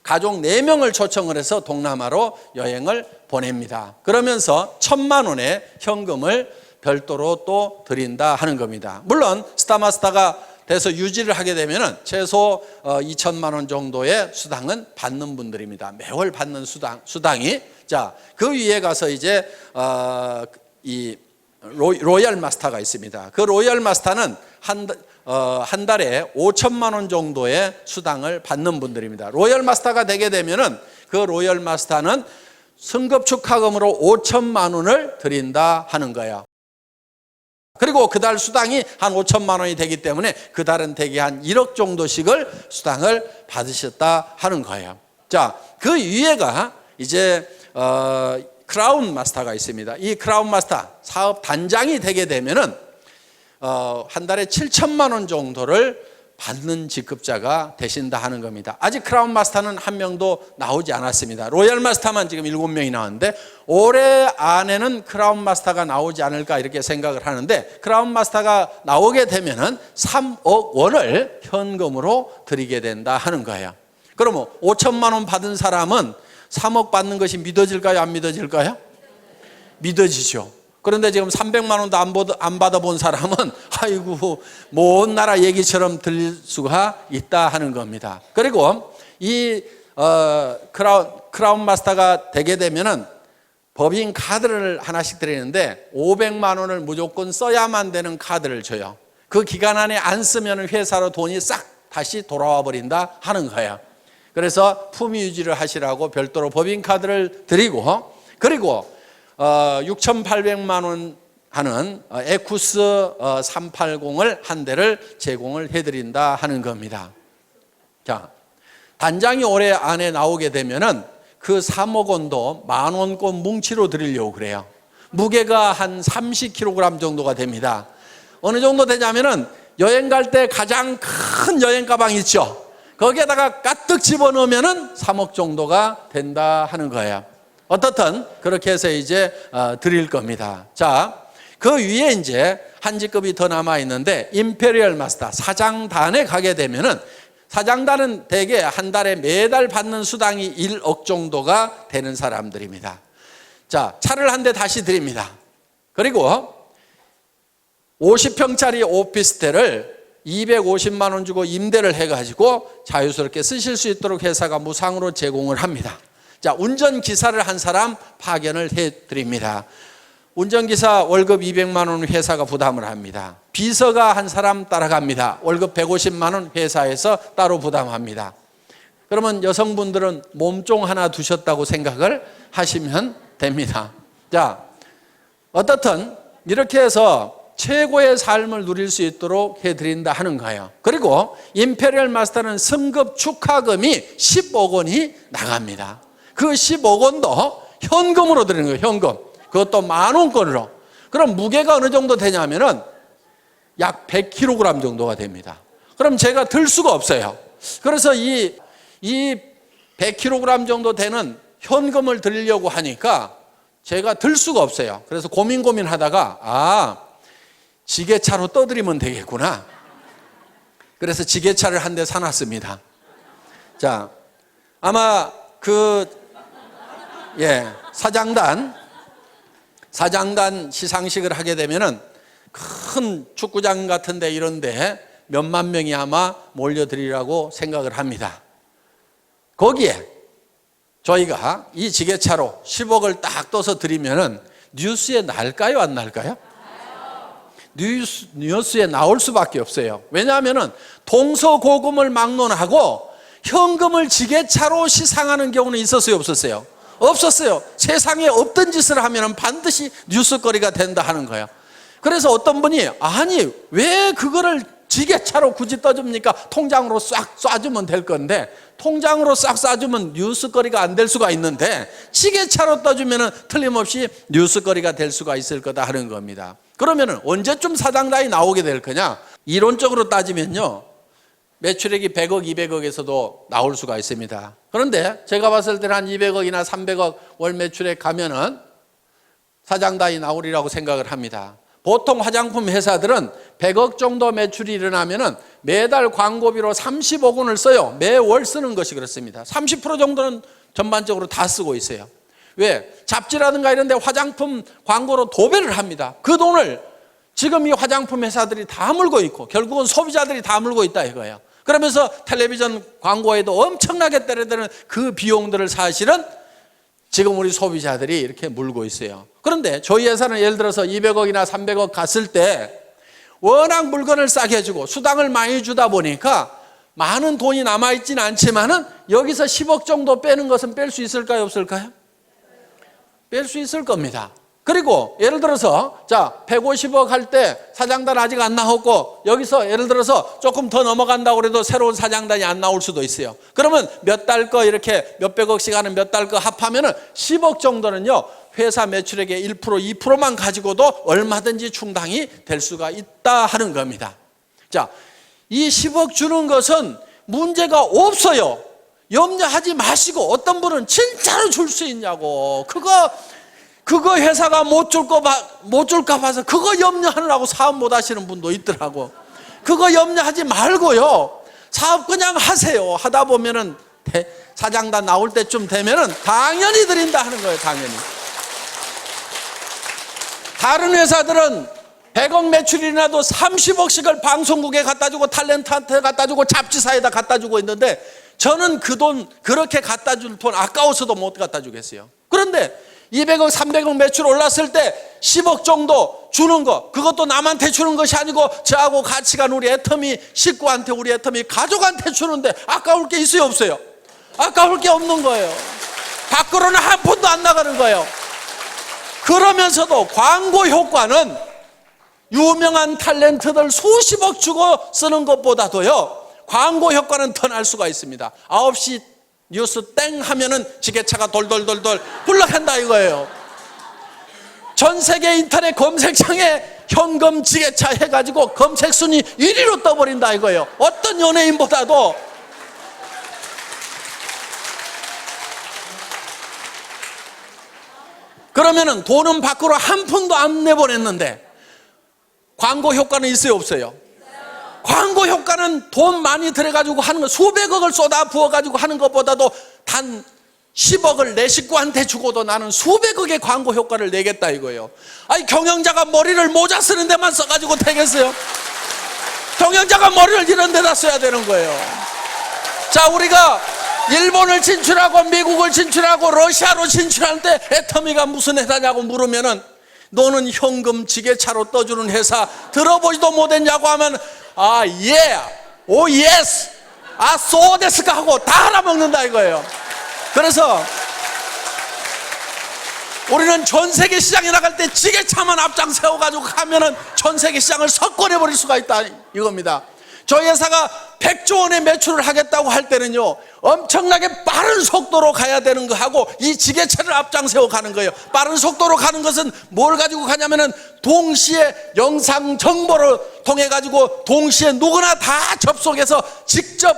가족 4명을 초청을 해서 동남아로 여행을 보냅니다. 그러면서 1,000만 원의 현금을 별도로 또 드린다 하는 겁니다. 물론 스타마스터가 돼서 유지를 하게 되면은 최소 2천만 원 정도의 수당은 받는 분들입니다. 매월 받는 수당이. 자, 그 위에 가서 이제 이 로얄 마스터가 있습니다. 그 로얄 마스터는 한 달에 5천만 원 정도의 수당을 받는 분들입니다. 로얄 마스터가 되게 되면은 그 로얄 마스터는 승급 축하금으로 5천만 원을 드린다 하는 거예요. 그리고 그달 수당이 한 5천만 원이 되기 때문에 그달은 대개 한 1억 정도씩을 수당을 받으셨다 하는 거예요. 자, 그 위에가 이제 크라운 마스터가 있습니다. 이 크라운 마스터 사업 단장이 되게 되면은 한 달에 7천만 원 정도를 받는 직급자가 되신다 하는 겁니다. 아직 크라운 마스터는 한 명도 나오지 않았습니다. 로얄 마스터만 지금 7명이 나왔는데 올해 안에는 크라운 마스터가 나오지 않을까 이렇게 생각을 하는데, 크라운 마스터가 나오게 되면은 3억 원을 현금으로 드리게 된다 하는 거예요. 그러면 5천만 원 받은 사람은 3억 받는 것이 믿어질까요? 안 믿어질까요? 믿어지죠. 그런데 지금 300만 원도 안 받아본 사람은 아이고 먼 나라 얘기처럼 들릴 수가 있다 하는 겁니다. 그리고 이 크라운 마스터가 되게 되면은 법인 카드를 하나씩 드리는데 500만 원을 무조건 써야만 되는 카드를 줘요. 그 기간 안에 안 쓰면 회사로 돈이 싹 다시 돌아와 버린다 하는 거예요. 그래서 품위 유지를 하시라고 별도로 법인 카드를 드리고, 그리고 6,800만 원 하는 에쿠스 380을 한 대를 제공을 해드린다 하는 겁니다. 자, 단장이 올해 안에 나오게 되면은 그 3억 원도 10,000원권 뭉치로 드리려고 그래요. 무게가 한 30kg 정도가 됩니다. 어느 정도 되냐면은 여행 갈 때 가장 큰 여행 가방 있죠. 거기에다가 가득 집어넣으면은 3억 정도가 된다 하는 거예요. 어떻든 그렇게 해서 이제 드릴 겁니다. 자, 그 위에 이제 한 직급이 더 남아 있는데 임페리얼 마스터 사장단에 가게 되면은 사장단은 대개 한 달에 매달 받는 수당이 1억 정도가 되는 사람들입니다. 자, 차를 한 대 다시 드립니다. 그리고 50평짜리 오피스텔을 250만 원 주고 임대를 해가지고 자유스럽게 쓰실 수 있도록 회사가 무상으로 제공을 합니다. 자, 운전기사를 한 사람 파견을 해드립니다. 운전기사 월급 200만 원 회사가 부담을 합니다. 비서가 한 사람 따라갑니다. 월급 150만 원 회사에서 따로 부담합니다. 그러면 여성분들은 몸종 하나 두셨다고 생각을 하시면 됩니다. 자, 어떻든 이렇게 해서 최고의 삶을 누릴 수 있도록 해드린다 하는 거예요. 그리고 임페리얼 마스터는 승급 축하금이 10억 원이 나갑니다. 그 10억 원도 현금으로 드리는 거예요. 현금. 그것도 10,000원권으로. 그럼 무게가 어느 정도 되냐면은 약 100kg 정도가 됩니다. 그럼 제가 들 수가 없어요. 그래서 이 100kg 정도 되는 현금을 드리려고 하니까 제가 들 수가 없어요. 그래서 고민하다가 지게차로 떠드리면 되겠구나. 그래서 지게차를 한 대 사놨습니다. 자, 아마 사장단 시상식을 하게 되면은 큰 축구장 같은데 이런데 몇만 명이 아마 몰려들이라고 생각을 합니다. 거기에 저희가 이 지게차로 10억을 딱 떠서 드리면은 뉴스에 날까요, 안 날까요? 뉴스에 나올 수밖에 없어요. 왜냐하면은 동서고금을 막론하고 현금을 지게차로 시상하는 경우는 있었어요, 없었어요? 없었어요. 세상에 없던 짓을 하면 반드시 뉴스거리가 된다 하는 거예요. 그래서 어떤 분이 아니 왜 그거를 지게차로 굳이 떠줍니까? 통장으로 싹 쏴주면 될 건데 통장으로 싹 쏴주면 뉴스거리가 안 될 수가 있는데 지게차로 떠주면 틀림없이 뉴스거리가 될 수가 있을 거다 하는 겁니다. 그러면 언제쯤 사장단이 나오게 될 거냐? 이론적으로 따지면요, 매출액이 100억, 200억에서도 나올 수가 있습니다. 그런데 제가 봤을 때는 한 200억이나 300억 월 매출액 가면은 사장단이 나오리라고 생각을 합니다. 보통 화장품 회사들은 100억 정도 매출이 일어나면은 매달 광고비로 30억 원을 써요. 매월 쓰는 것이 그렇습니다. 30% 정도는 전반적으로 다 쓰고 있어요. 왜? 잡지라든가 이런 데 화장품 광고로 도배를 합니다. 그 돈을 지금 이 화장품 회사들이 다 물고 있고 결국은 소비자들이 다 물고 있다 이거예요. 그러면서 텔레비전 광고에도 엄청나게 때려드는 그 비용들을 사실은 지금 우리 소비자들이 이렇게 물고 있어요. 그런데 저희 회사는 예를 들어서 200억이나 300억 갔을 때 워낙 물건을 싸게 주고 수당을 많이 주다 보니까 많은 돈이 남아있지는 않지만은 여기서 10억 정도 빼는 것은 뺄 수 있을까요, 없을까요? 뺄 수 있을 겁니다. 그리고 예를 들어서 150억 할 때 사장단 아직 안 나왔고 여기서 예를 들어서 조금 더 넘어간다고 해도 새로운 사장단이 안 나올 수도 있어요. 그러면 몇 달 거 이렇게 몇백억씩 하는 몇 달 거 합하면은 10억 정도는요, 회사 매출액의 1%, 2%만 가지고도 얼마든지 충당이 될 수가 있다 하는 겁니다. 자, 이 10억 주는 것은 문제가 없어요. 염려하지 마시고, 어떤 분은 진짜로 줄 수 있냐고, 그거 회사가 못 줄까 봐서 그거 염려하느라고 사업 못 하시는 분도 있더라고. 그거 염려하지 말고요, 사업 그냥 하세요. 하다 보면은 사장단 나올 때쯤 되면은 당연히 드린다 하는 거예요. 당연히. 다른 회사들은 100억 매출이 나도 30억씩을 방송국에 갖다 주고 탤런트한테 갖다 주고 잡지사에다 갖다 주고 있는데 저는 그 돈, 그렇게 갖다 줄 돈 아까워서도 못 갖다 주겠어요. 그런데 200억, 300억 매출 올랐을 때 10억 정도 주는 거, 그것도 남한테 주는 것이 아니고 저하고 같이 간 우리 애터미 식구한테, 우리 애터미 가족한테 주는데 아까울 게 있어요, 없어요? 아까울 게 없는 거예요. 밖으로는 한 푼도 안 나가는 거예요. 그러면서도 광고 효과는 유명한 탤런트들 수십억 주고 쓰는 것보다도요, 광고 효과는 더 날 수가 있습니다. 9시 뉴스 땡 하면은 지게차가 돌돌돌돌 굴러간다 이거예요. 전 세계 인터넷 검색창에 현금 지게차 해가지고 검색 순위 1위로 떠버린다 이거예요. 어떤 연예인보다도. 그러면은 돈은 밖으로 한 푼도 안 내보냈는데 광고 효과는 있어요, 없어요? 광고 효과는 돈 많이 들여가지고 하는 거, 수백억을 쏟아 부어가지고 하는 것보다도 단 10억을 내 식구한테 주고도 나는 수백억의 광고 효과를 내겠다 이거예요. 아니, 경영자가 머리를 모자 쓰는 데만 써가지고 되겠어요? 경영자가 머리를 이런 데다 써야 되는 거예요. 자, 우리가 일본을 진출하고 미국을 진출하고 러시아로 진출할 때 애터미가 무슨 회사냐고 물으면은 너는 현금 지게차로 떠주는 회사 들어보지도 못했냐고 하면 아, 예, 오, 예스, 아, 소데스까 하고 다 알아먹는다 이거예요. 그래서 우리는 전 세계 시장에 나갈 때 지게차만 앞장 세워가지고 가면은 전 세계 시장을 석권해버릴 수가 있다 이겁니다. 저희 회사가 100조 원의 매출을 하겠다고 할 때는요, 엄청나게 빠른 속도로 가야 되는 거하고 이 지게차를 앞장 세워 가는 거예요. 빠른 속도로 가는 것은 뭘 가지고 가냐면은 동시에 영상 정보를 통해 가지고 동시에 누구나 다 접속해서 직접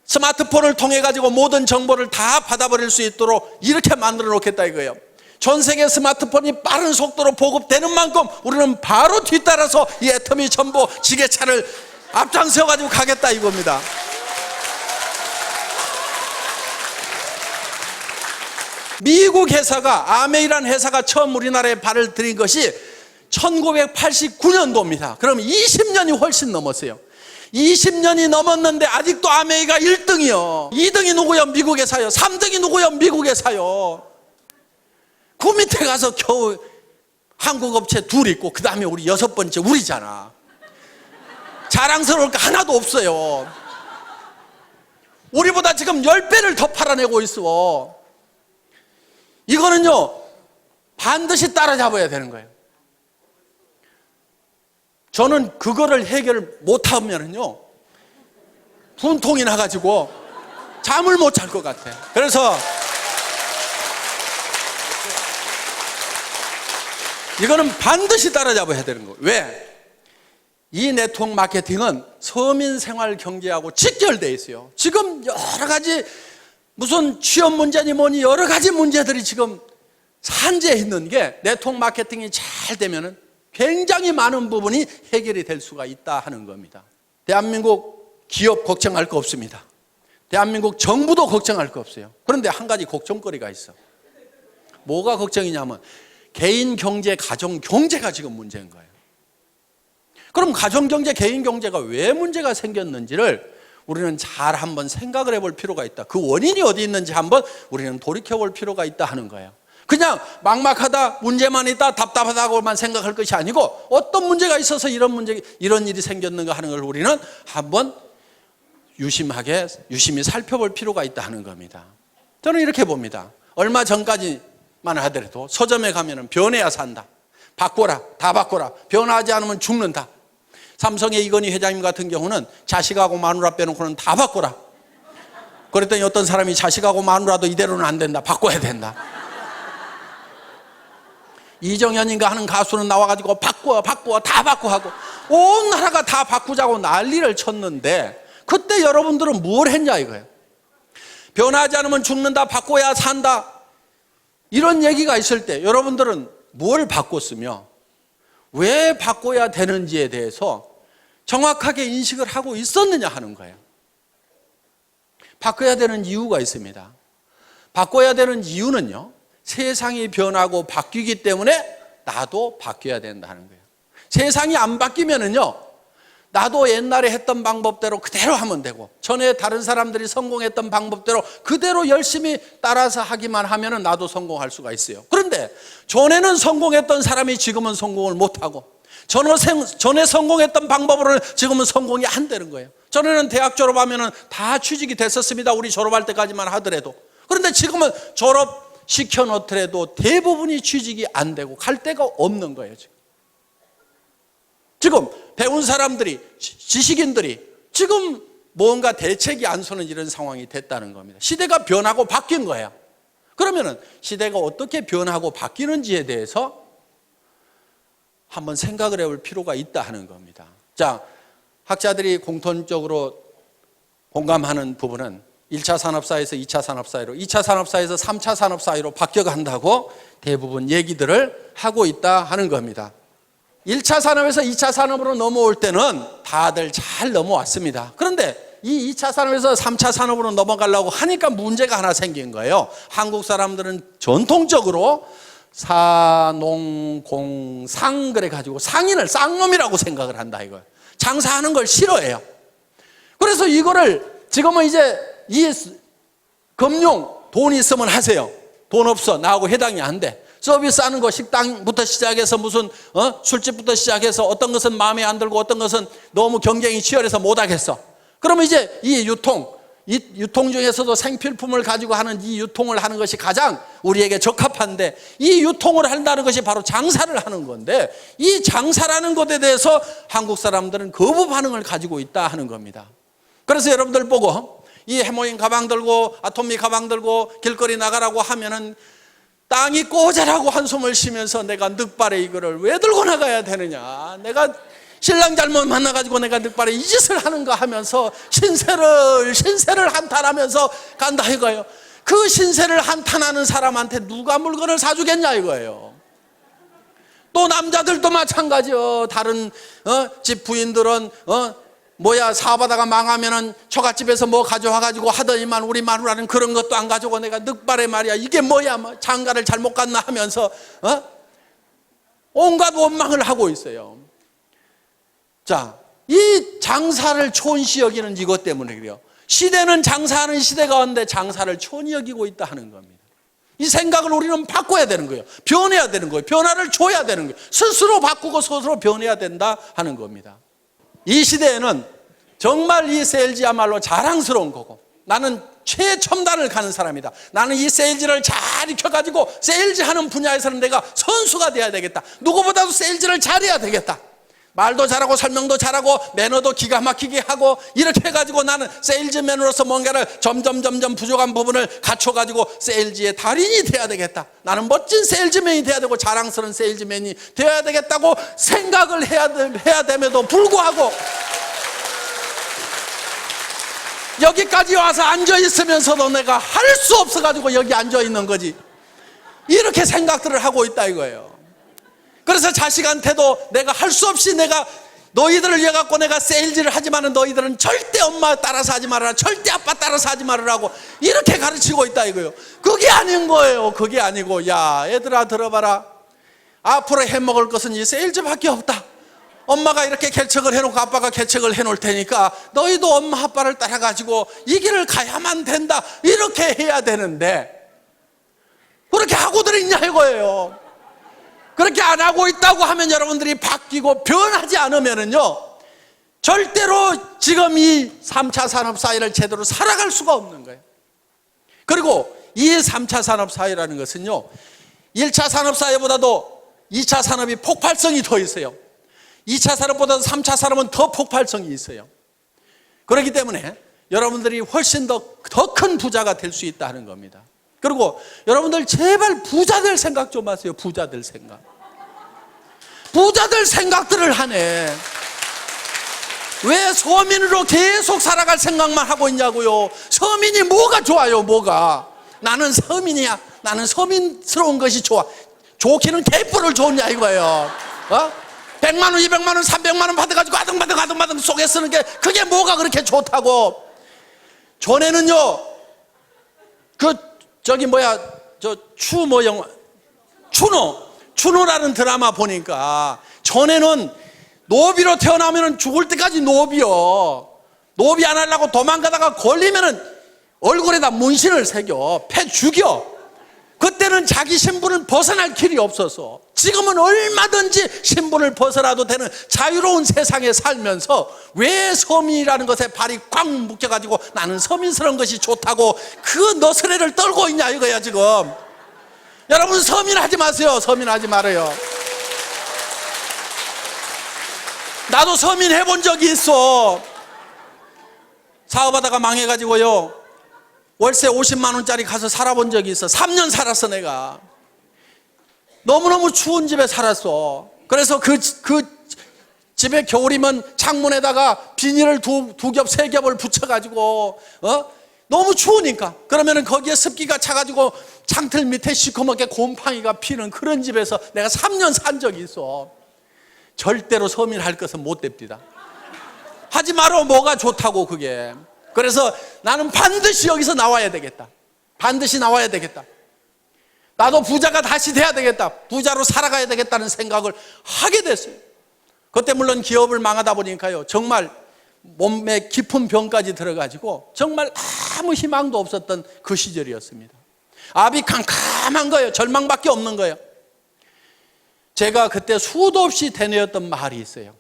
스마트폰을 통해 가지고 모든 정보를 다 받아버릴 수 있도록 이렇게 만들어 놓겠다 이거예요. 전 세계 스마트폰이 빠른 속도로 보급되는 만큼 우리는 바로 뒤따라서 이 애터미 전보 지게차를 앞장서 가지고 가겠다 이겁니다. 미국 회사가, 아메이라는 회사가 처음 우리나라에 발을 들인 것이 1989년도입니다. 그럼 20년이 훨씬 넘었어요. 20년이 넘었는데 아직도 아메이가 1등이요. 2등이 누구요? 미국 회사요. 3등이 누구요? 미국 회사요. 그 밑에 가서 겨우 한국 업체 둘 있고 그 다음에 우리 6번째 우리잖아. 자랑스러울 거 하나도 없어요. 우리보다 지금 10배를 더 팔아내고 있어. 이거는요, 반드시 따라잡아야 되는 거예요. 저는 그거를 해결 못하면은요, 분통이 나가지고 잠을 못 잘 것 같아요. 그래서 이거는 반드시 따라잡아야 되는 거예요. 왜? 이 네트워크 마케팅은 서민 생활 경제하고 직결되어 있어요. 지금 여러 가지 무슨 취업 문제니 뭐니 여러 가지 문제들이 지금 산재해 있는 게 네트워크 마케팅이 잘 되면은 굉장히 많은 부분이 해결이 될 수가 있다 하는 겁니다. 대한민국 기업 걱정할 거 없습니다. 대한민국 정부도 걱정할 거 없어요. 그런데 한 가지 걱정거리가 있어. 뭐가 걱정이냐면 개인 경제, 가정 경제가 지금 문제인 거예요. 그럼 가정 경제, 개인 경제가 왜 문제가 생겼는지를 우리는 잘 한번 생각을 해볼 필요가 있다. 그 원인이 어디 있는지 한번 우리는 돌이켜볼 필요가 있다 하는 거예요. 그냥 막막하다, 문제만 있다, 답답하다고만 생각할 것이 아니고 어떤 문제가 있어서 이런 일이 생겼는가 하는 걸 우리는 한번 유심히 살펴볼 필요가 있다 하는 겁니다. 저는 이렇게 봅니다. 얼마 전까지만 하더라도 서점에 가면은 변해야 산다. 바꿔라, 다 바꿔라. 변하지 않으면 죽는다. 삼성의 이건희 회장님 같은 경우는 자식하고 마누라 빼놓고는 다 바꿔라. 그랬더니 어떤 사람이 자식하고 마누라도 이대로는 안 된다. 바꿔야 된다. 이정현인가 하는 가수는 나와가지고 바꿔 다 바꿔 하고 온 나라가 다 바꾸자고 난리를 쳤는데 그때 여러분들은 뭘 했냐 이거예요. 변하지 않으면 죽는다, 바꿔야 산다, 이런 얘기가 있을 때 여러분들은 뭘 바꿨으며 왜 바꿔야 되는지에 대해서 정확하게 인식을 하고 있었느냐 하는 거예요. 바꿔야 되는 이유가 있습니다. 바꿔야 되는 이유는요, 세상이 변하고 바뀌기 때문에 나도 바뀌어야 된다는 거예요. 세상이 안 바뀌면은요, 나도 옛날에 했던 방법대로 그대로 하면 되고 전에 다른 사람들이 성공했던 방법대로 그대로 열심히 따라서 하기만 하면은 나도 성공할 수가 있어요. 그런데 전에는 성공했던 사람이 지금은 성공을 못하고 전에 성공했던 방법으로는 지금은 성공이 안 되는 거예요. 전에는 대학 졸업하면은 다 취직이 됐었습니다. 우리 졸업할 때까지만 하더라도. 그런데 지금은 졸업시켜 놓더라도 대부분이 취직이 안 되고 갈 데가 없는 거예요. 지금 배운 사람들이, 지식인들이 지금 뭔가 대책이 안 서는 이런 상황이 됐다는 겁니다. 시대가 변하고 바뀐 거예요. 그러면은 시대가 어떻게 변하고 바뀌는지에 대해서 한번 생각을 해볼 필요가 있다 하는 겁니다. 자, 학자들이 공통적으로 공감하는 부분은 1차 산업사회에서 2차 산업사회로, 2차 산업사회에서 3차 산업사회로 바뀌어간다고 대부분 얘기들을 하고 있다 하는 겁니다. 1차 산업에서 2차 산업으로 넘어올 때는 다들 잘 넘어왔습니다. 그런데 이 2차 산업에서 3차 산업으로 넘어가려고 하니까 문제가 하나 생긴 거예요. 한국 사람들은 전통적으로 사농공상 그래가지고 상인을 쌍놈이라고 생각을 한다 이거예요. 장사하는 걸 싫어해요. 그래서 이거를 지금은 이제 이 금융 돈 있으면 하세요. 돈 없어 나하고 해당이 안 돼. 서비스하는 거 식당부터 시작해서 무슨 술집부터 시작해서 어떤 것은 마음에 안 들고 어떤 것은 너무 경쟁이 치열해서 못 하겠어. 그러면 이제 이 유통 중에서도 생필품을 가지고 하는 이 유통을 하는 것이 가장 우리에게 적합한데, 이 유통을 한다는 것이 바로 장사를 하는 건데, 이 장사라는 것에 대해서 한국 사람들은 거부 반응을 가지고 있다 하는 겁니다. 그래서 여러분들 보고 이 해모인 가방 들고 아토미 가방 들고 길거리 나가라고 하면은 땅이 꼬자라고 한숨을 쉬면서 내가 늑발에 이거를 왜 들고 나가야 되느냐, 내가 신랑 잘못 만나가지고 내가 늑발에 이 짓을 하는가 하면서 신세를 한탄하면서 간다 이거예요. 그 신세를 한탄하는 사람한테 누가 물건을 사주겠냐 이거예요. 또 남자들도 마찬가지요. 다른 집 부인들은 사업하다가 망하면은 처갓집에서 뭐 가져와가지고 하더니만 우리 마누라는 그런 것도 안 가져오고 내가 늑발에 말이야 이게 뭐야 장가를 잘못 갔나 하면서 온갖 원망을 하고 있어요. 자, 이 장사를 촌시 여기는 이것 때문에 그래요. 시대는 장사하는 시대 가운데 장사를 촌히 여기고 있다 하는 겁니다. 이 생각을 우리는 바꿔야 되는 거예요. 변해야 되는 거예요. 변화를 줘야 되는 거예요. 스스로 바꾸고 스스로 변해야 된다 하는 겁니다. 이 시대에는 정말 이 세일즈야말로 자랑스러운 거고, 나는 최첨단을 가는 사람이다. 나는 이 세일즈를 잘 익혀가지고 세일즈 하는 분야에서는 내가 선수가 돼야 되겠다. 누구보다도 세일즈를 잘해야 되겠다. 말도 잘하고 설명도 잘하고 매너도 기가 막히게 하고 이렇게 해가지고 나는 세일즈맨으로서 뭔가를 점점 부족한 부분을 갖춰가지고 세일즈의 달인이 돼야 되겠다. 나는 멋진 세일즈맨이 돼야 되고 자랑스러운 세일즈맨이 되어야 되겠다고 생각을 해야 됨에도 불구하고 여기까지 와서 앉아있으면서도 내가 할 수 없어가지고 여기 앉아있는 거지, 이렇게 생각들을 하고 있다 이거예요. 그래서 자식한테도 내가 할 수 없이 내가 너희들을 위해 갖고 내가 세일즈를 하지만은 너희들은 절대 엄마 따라서 하지 말아라, 절대 아빠 따라서 하지 말으라고 이렇게 가르치고 있다 이거예요. 그게 아닌 거예요. 그게 아니고, 야 얘들아 들어봐라, 앞으로 해먹을 것은 이 세일즈밖에 없다. 엄마가 이렇게 개척을 해놓고 아빠가 개척을 해놓을 테니까 너희도 엄마 아빠를 따라가지고 이 길을 가야만 된다, 이렇게 해야 되는데 그렇게 하고들 있냐 이거예요. 그렇게 안 하고 있다고 하면 여러분들이 바뀌고 변하지 않으면은요, 절대로 지금 이 3차 산업 사회를 제대로 살아갈 수가 없는 거예요. 그리고 이 3차 산업 사회라는 것은요, 1차 산업 사회보다도 2차 산업이 폭발성이 더 있어요. 2차 산업보다도 3차 산업은 더 폭발성이 있어요. 그렇기 때문에 여러분들이 훨씬 더 큰 부자가 될 수 있다는 겁니다. 그리고 여러분들 제발 부자들 생각 좀 하세요. 부자들 생각들을 하네. 왜 서민으로 계속 살아갈 생각만 하고 있냐고요. 서민이 뭐가 좋아요, 뭐가. 나는 서민이야. 나는 서민스러운 것이 좋아. 좋기는 개뿔을 좋냐 이거예요. 100만 원, 200만 원, 300만 원 받아가지고 아등바등 속에 쓰는 게 그게 뭐가 그렇게 좋다고. 전에는요, 추노라는 드라마 보니까 전에는 노비로 태어나면 죽을 때까지 노비요. 노비 안 하려고 도망가다가 걸리면은 얼굴에다 문신을 새겨 패 죽여. 그때는 자기 신분을 벗어날 길이 없어서, 지금은 얼마든지 신분을 벗어나도 되는 자유로운 세상에 살면서 왜 서민이라는 것에 발이 꽉 묶여가지고 나는 서민스러운 것이 좋다고 그 너스레를 떨고 있냐 이거야 지금. 여러분 서민하지 마세요. 서민하지 말아요. 나도 서민 해본 적이 있어. 사업하다가 망해가지고요, 월세 50만 원짜리 가서 살아본 적이 있어. 3년 살았어 내가. 너무너무 추운 집에 살았어. 그래서 그 집에 겨울이면 창문에다가 비닐을 두 겹, 세 겹을 붙여가지고 너무 추우니까, 그러면은 거기에 습기가 차가지고 창틀 밑에 시커멓게 곰팡이가 피는 그런 집에서 내가 3년 산 적이 있어. 절대로 서민할 것은 못 됩니다. 하지 마라. 뭐가 좋다고 그게. 그래서 나는 반드시 여기서 나와야 되겠다. 반드시 나와야 되겠다. 나도 부자가 다시 돼야 되겠다. 부자로 살아가야 되겠다는 생각을 하게 됐어요. 그때 물론 기업을 망하다 보니까요, 정말 몸에 깊은 병까지 들어가지고 정말 아무 희망도 없었던 그 시절이었습니다. 앞이 캄캄한 거예요. 절망밖에 없는 거예요. 제가 그때 수도 없이 되뇌었던 말이 있어요.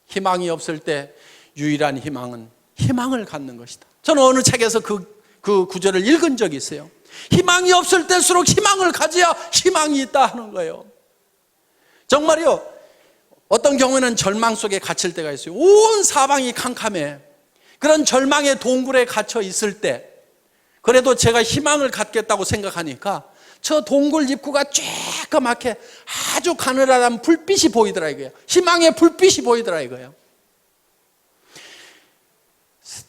희망이 없을 때 유일한 희망은 희망을 갖는 것이다. 저는 어느 책에서 그 구절을 읽은 적이 있어요. 희망이 없을 때일수록 희망을 가져야 희망이 있다 하는 거예요. 정말요, 어떤 경우에는 절망 속에 갇힐 때가 있어요. 온 사방이 캄캄해. 그런 절망의 동굴에 갇혀 있을 때 그래도 제가 희망을 갖겠다고 생각하니까 저 동굴 입구가 쬐끄맣게 아주 가늘한 불빛이 보이더라 이거예요. 희망의 불빛이 보이더라 이거예요.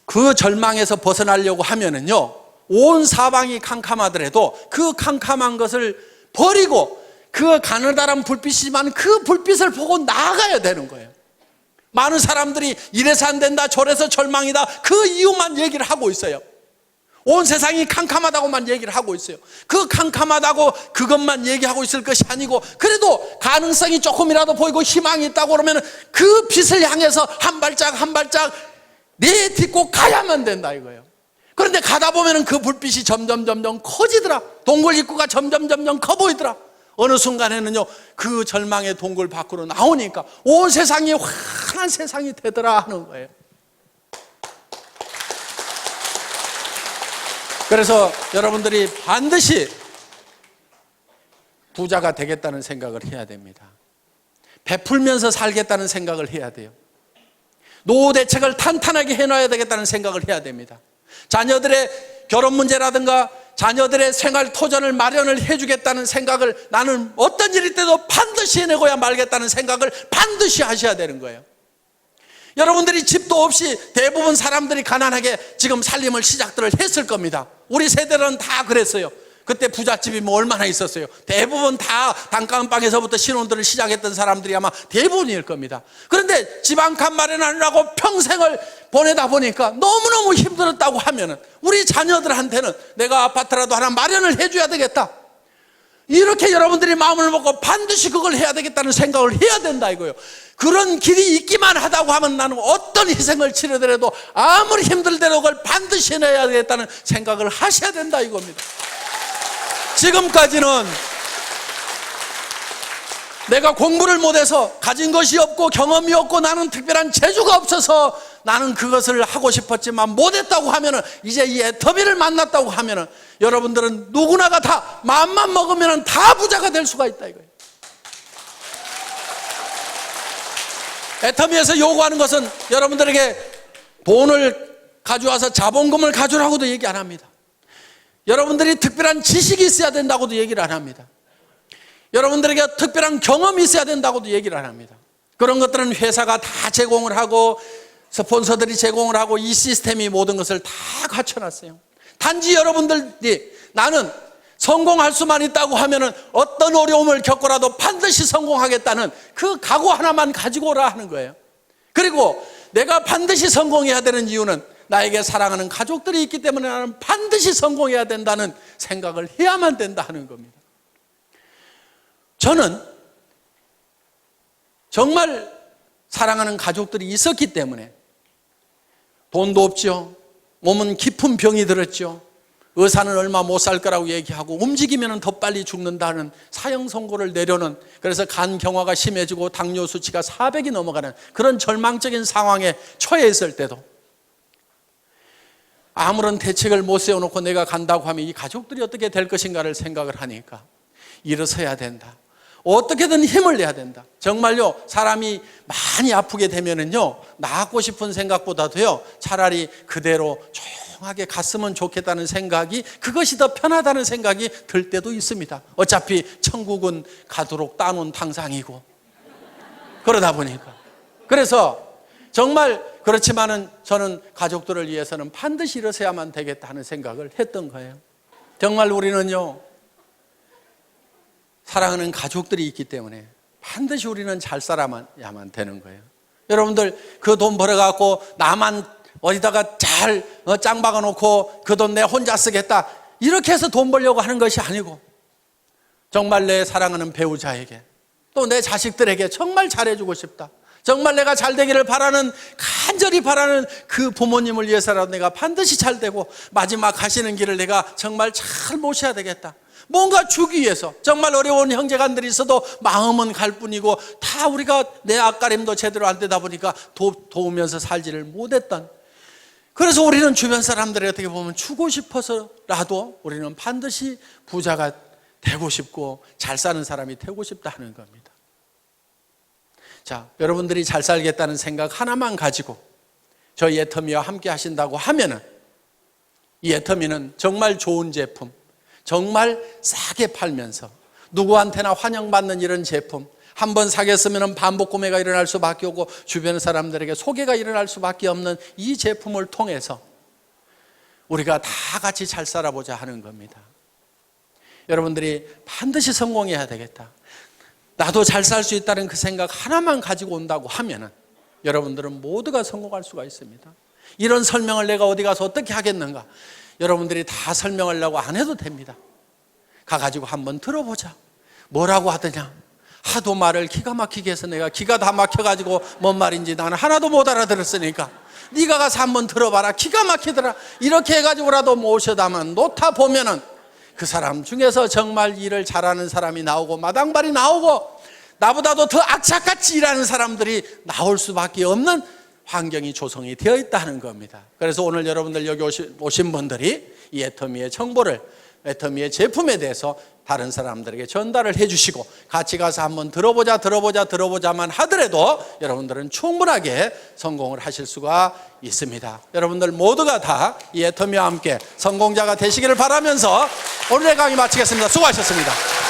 그 절망에서 벗어나려고 하면은요, 온 사방이 캄캄하더라도 그 캄캄한 것을 버리고 그 가느다란 불빛이지만 그 불빛을 보고 나아가야 되는 거예요. 많은 사람들이 이래서 안 된다, 저래서 절망이다, 그 이유만 얘기를 하고 있어요. 온 세상이 캄캄하다고만 얘기를 하고 있어요. 그 캄캄하다고 그것만 얘기하고 있을 것이 아니고, 그래도 가능성이 조금이라도 보이고 희망이 있다고 그러면 그 빛을 향해서 한 발짝 한 발짝 내딛고 가야만 된다 이거예요. 그런데 가다 보면 그 불빛이 점점 커지더라. 동굴 입구가 점점 커 보이더라. 어느 순간에는요, 그 절망의 동굴 밖으로 나오니까 온 세상이 환한 세상이 되더라 하는 거예요. 그래서 여러분들이 반드시 부자가 되겠다는 생각을 해야 됩니다. 베풀면서 살겠다는 생각을 해야 돼요. 노후 대책을 탄탄하게 해놔야 되겠다는 생각을 해야 됩니다. 자녀들의 결혼 문제라든가 자녀들의 생활 토전을 마련을 해주겠다는 생각을 나는 어떤 일일 때도 반드시 해내고야 말겠다는 생각을 반드시 하셔야 되는 거예요. 여러분들이 집도 없이 대부분 사람들이 가난하게 지금 살림을 시작들을 했을 겁니다. 우리 세대는 다 그랬어요. 그때 부잣집이 뭐 얼마나 있었어요. 대부분 다 단칸방에서부터 신혼들을 시작했던 사람들이 아마 대부분일 겁니다. 그런데 집 한 칸 마련하느라고 평생을 보내다 보니까 너무너무 힘들었다고 하면은 우리 자녀들한테는 내가 아파트라도 하나 마련을 해줘야 되겠다, 이렇게 여러분들이 마음을 먹고 반드시 그걸 해야 되겠다는 생각을 해야 된다 이거예요. 그런 길이 있기만 하다고 하면 나는 어떤 희생을 치르더라도 아무리 힘들더라도 그걸 반드시 해내야 되겠다는 생각을 하셔야 된다 이겁니다. 지금까지는 내가 공부를 못해서 가진 것이 없고 경험이 없고 나는 특별한 재주가 없어서 나는 그것을 하고 싶었지만 못했다고 하면은, 이제 이 애터미를 만났다고 하면은 여러분들은 누구나가 다 마음만 먹으면 다 부자가 될 수가 있다 이거예요. 애터미에서 요구하는 것은 여러분들에게 돈을 가져와서 자본금을 가져라고도 얘기 안 합니다. 여러분들이 특별한 지식이 있어야 된다고도 얘기를 안 합니다. 여러분들에게 특별한 경험이 있어야 된다고도 얘기를 안 합니다. 그런 것들은 회사가 다 제공을 하고 스폰서들이 제공을 하고 이 시스템이 모든 것을 다 갖춰놨어요. 단지 여러분들이 나는 성공할 수만 있다고 하면은 어떤 어려움을 겪고라도 반드시 성공하겠다는 그 각오 하나만 가지고 오라 하는 거예요. 그리고 내가 반드시 성공해야 되는 이유는 나에게 사랑하는 가족들이 있기 때문에 나는 반드시 성공해야 된다는 생각을 해야만 된다 하는 겁니다. 저는 정말 사랑하는 가족들이 있었기 때문에 돈도 없죠. 몸은 깊은 병이 들었죠. 의사는 얼마 못 살 거라고 얘기하고 움직이면 더 빨리 죽는다는 사형 선고를 내려는, 그래서 간 경화가 심해지고 당뇨 수치가 400이 넘어가는 그런 절망적인 상황에 처해 있을 때도 아무런 대책을 못 세워놓고 내가 간다고 하면 이 가족들이 어떻게 될 것인가를 생각을 하니까 일어서야 된다. 어떻게든 힘을 내야 된다. 정말요, 사람이 많이 아프게 되면은요, 나았고 싶은 생각보다도요, 차라리 그대로 조용하게 갔으면 좋겠다는 생각이, 그것이 더 편하다는 생각이 들 때도 있습니다. 어차피 천국은 가도록 따놓은 당상이고, 그러다 보니까. 그래서 정말 그렇지만은 저는 가족들을 위해서는 반드시 일어서야만 되겠다 하는 생각을 했던 거예요. 정말 우리는요, 사랑하는 가족들이 있기 때문에 반드시 우리는 잘 살아야만 되는 거예요. 여러분들 그 돈 벌어갖고 나만 어디다가 잘 짱 박아놓고 그 돈 내 혼자 쓰겠다 이렇게 해서 돈 벌려고 하는 것이 아니고 정말 내 사랑하는 배우자에게 또 내 자식들에게 정말 잘해주고 싶다, 정말 내가 잘 되기를 바라는, 간절히 바라는 그 부모님을 위해서라도 내가 반드시 잘 되고 마지막 가시는 길을 내가 정말 잘 모셔야 되겠다, 뭔가 주기 위해서 정말 어려운 형제간들이 있어도 마음은 갈 뿐이고 다 우리가 내 앞가림도 제대로 안 되다 보니까 도우면서 살지를 못했던, 그래서 우리는 주변 사람들이 어떻게 보면 주고 싶어서라도 우리는 반드시 부자가 되고 싶고 잘 사는 사람이 되고 싶다 하는 겁니다. 자, 여러분들이 잘 살겠다는 생각 하나만 가지고 저희 애터미와 함께 하신다고 하면은 이 애터미는 정말 좋은 제품, 정말 싸게 팔면서 누구한테나 환영받는 이런 제품, 한번 사게 쓰면 반복 구매가 일어날 수밖에 없고 주변 사람들에게 소개가 일어날 수밖에 없는 이 제품을 통해서 우리가 다 같이 잘 살아보자 하는 겁니다. 여러분들이 반드시 성공해야 되겠다, 나도 잘 살 수 있다는 그 생각 하나만 가지고 온다고 하면은 여러분들은 모두가 성공할 수가 있습니다. 이런 설명을 내가 어디 가서 어떻게 하겠는가, 여러분들이 다 설명하려고 안 해도 됩니다. 가가지고 한번 들어보자. 뭐라고 하더냐, 하도 말을 기가 막히게 해서 내가 기가 다 막혀가지고 뭔 말인지 나는 하나도 못 알아들었으니까 네가 가서 한번 들어봐라, 기가 막히더라, 이렇게 해가지고라도 모셔다만 놓다 보면은 그 사람 중에서 정말 일을 잘하는 사람이 나오고 마당발이 나오고 나보다도 더 악착같이 일하는 사람들이 나올 수밖에 없는 환경이 조성이 되어 있다는 겁니다. 그래서 오늘 여러분들 여기 오신 분들이 이 애터미의 정보를, 애터미의 제품에 대해서 다른 사람들에게 전달을 해주시고 같이 가서 한번 들어보자만 하더라도 여러분들은 충분하게 성공을 하실 수가 있습니다. 여러분들 모두가 다 이 애터미와 함께 성공자가 되시기를 바라면서 오늘의 강의 마치겠습니다. 수고하셨습니다.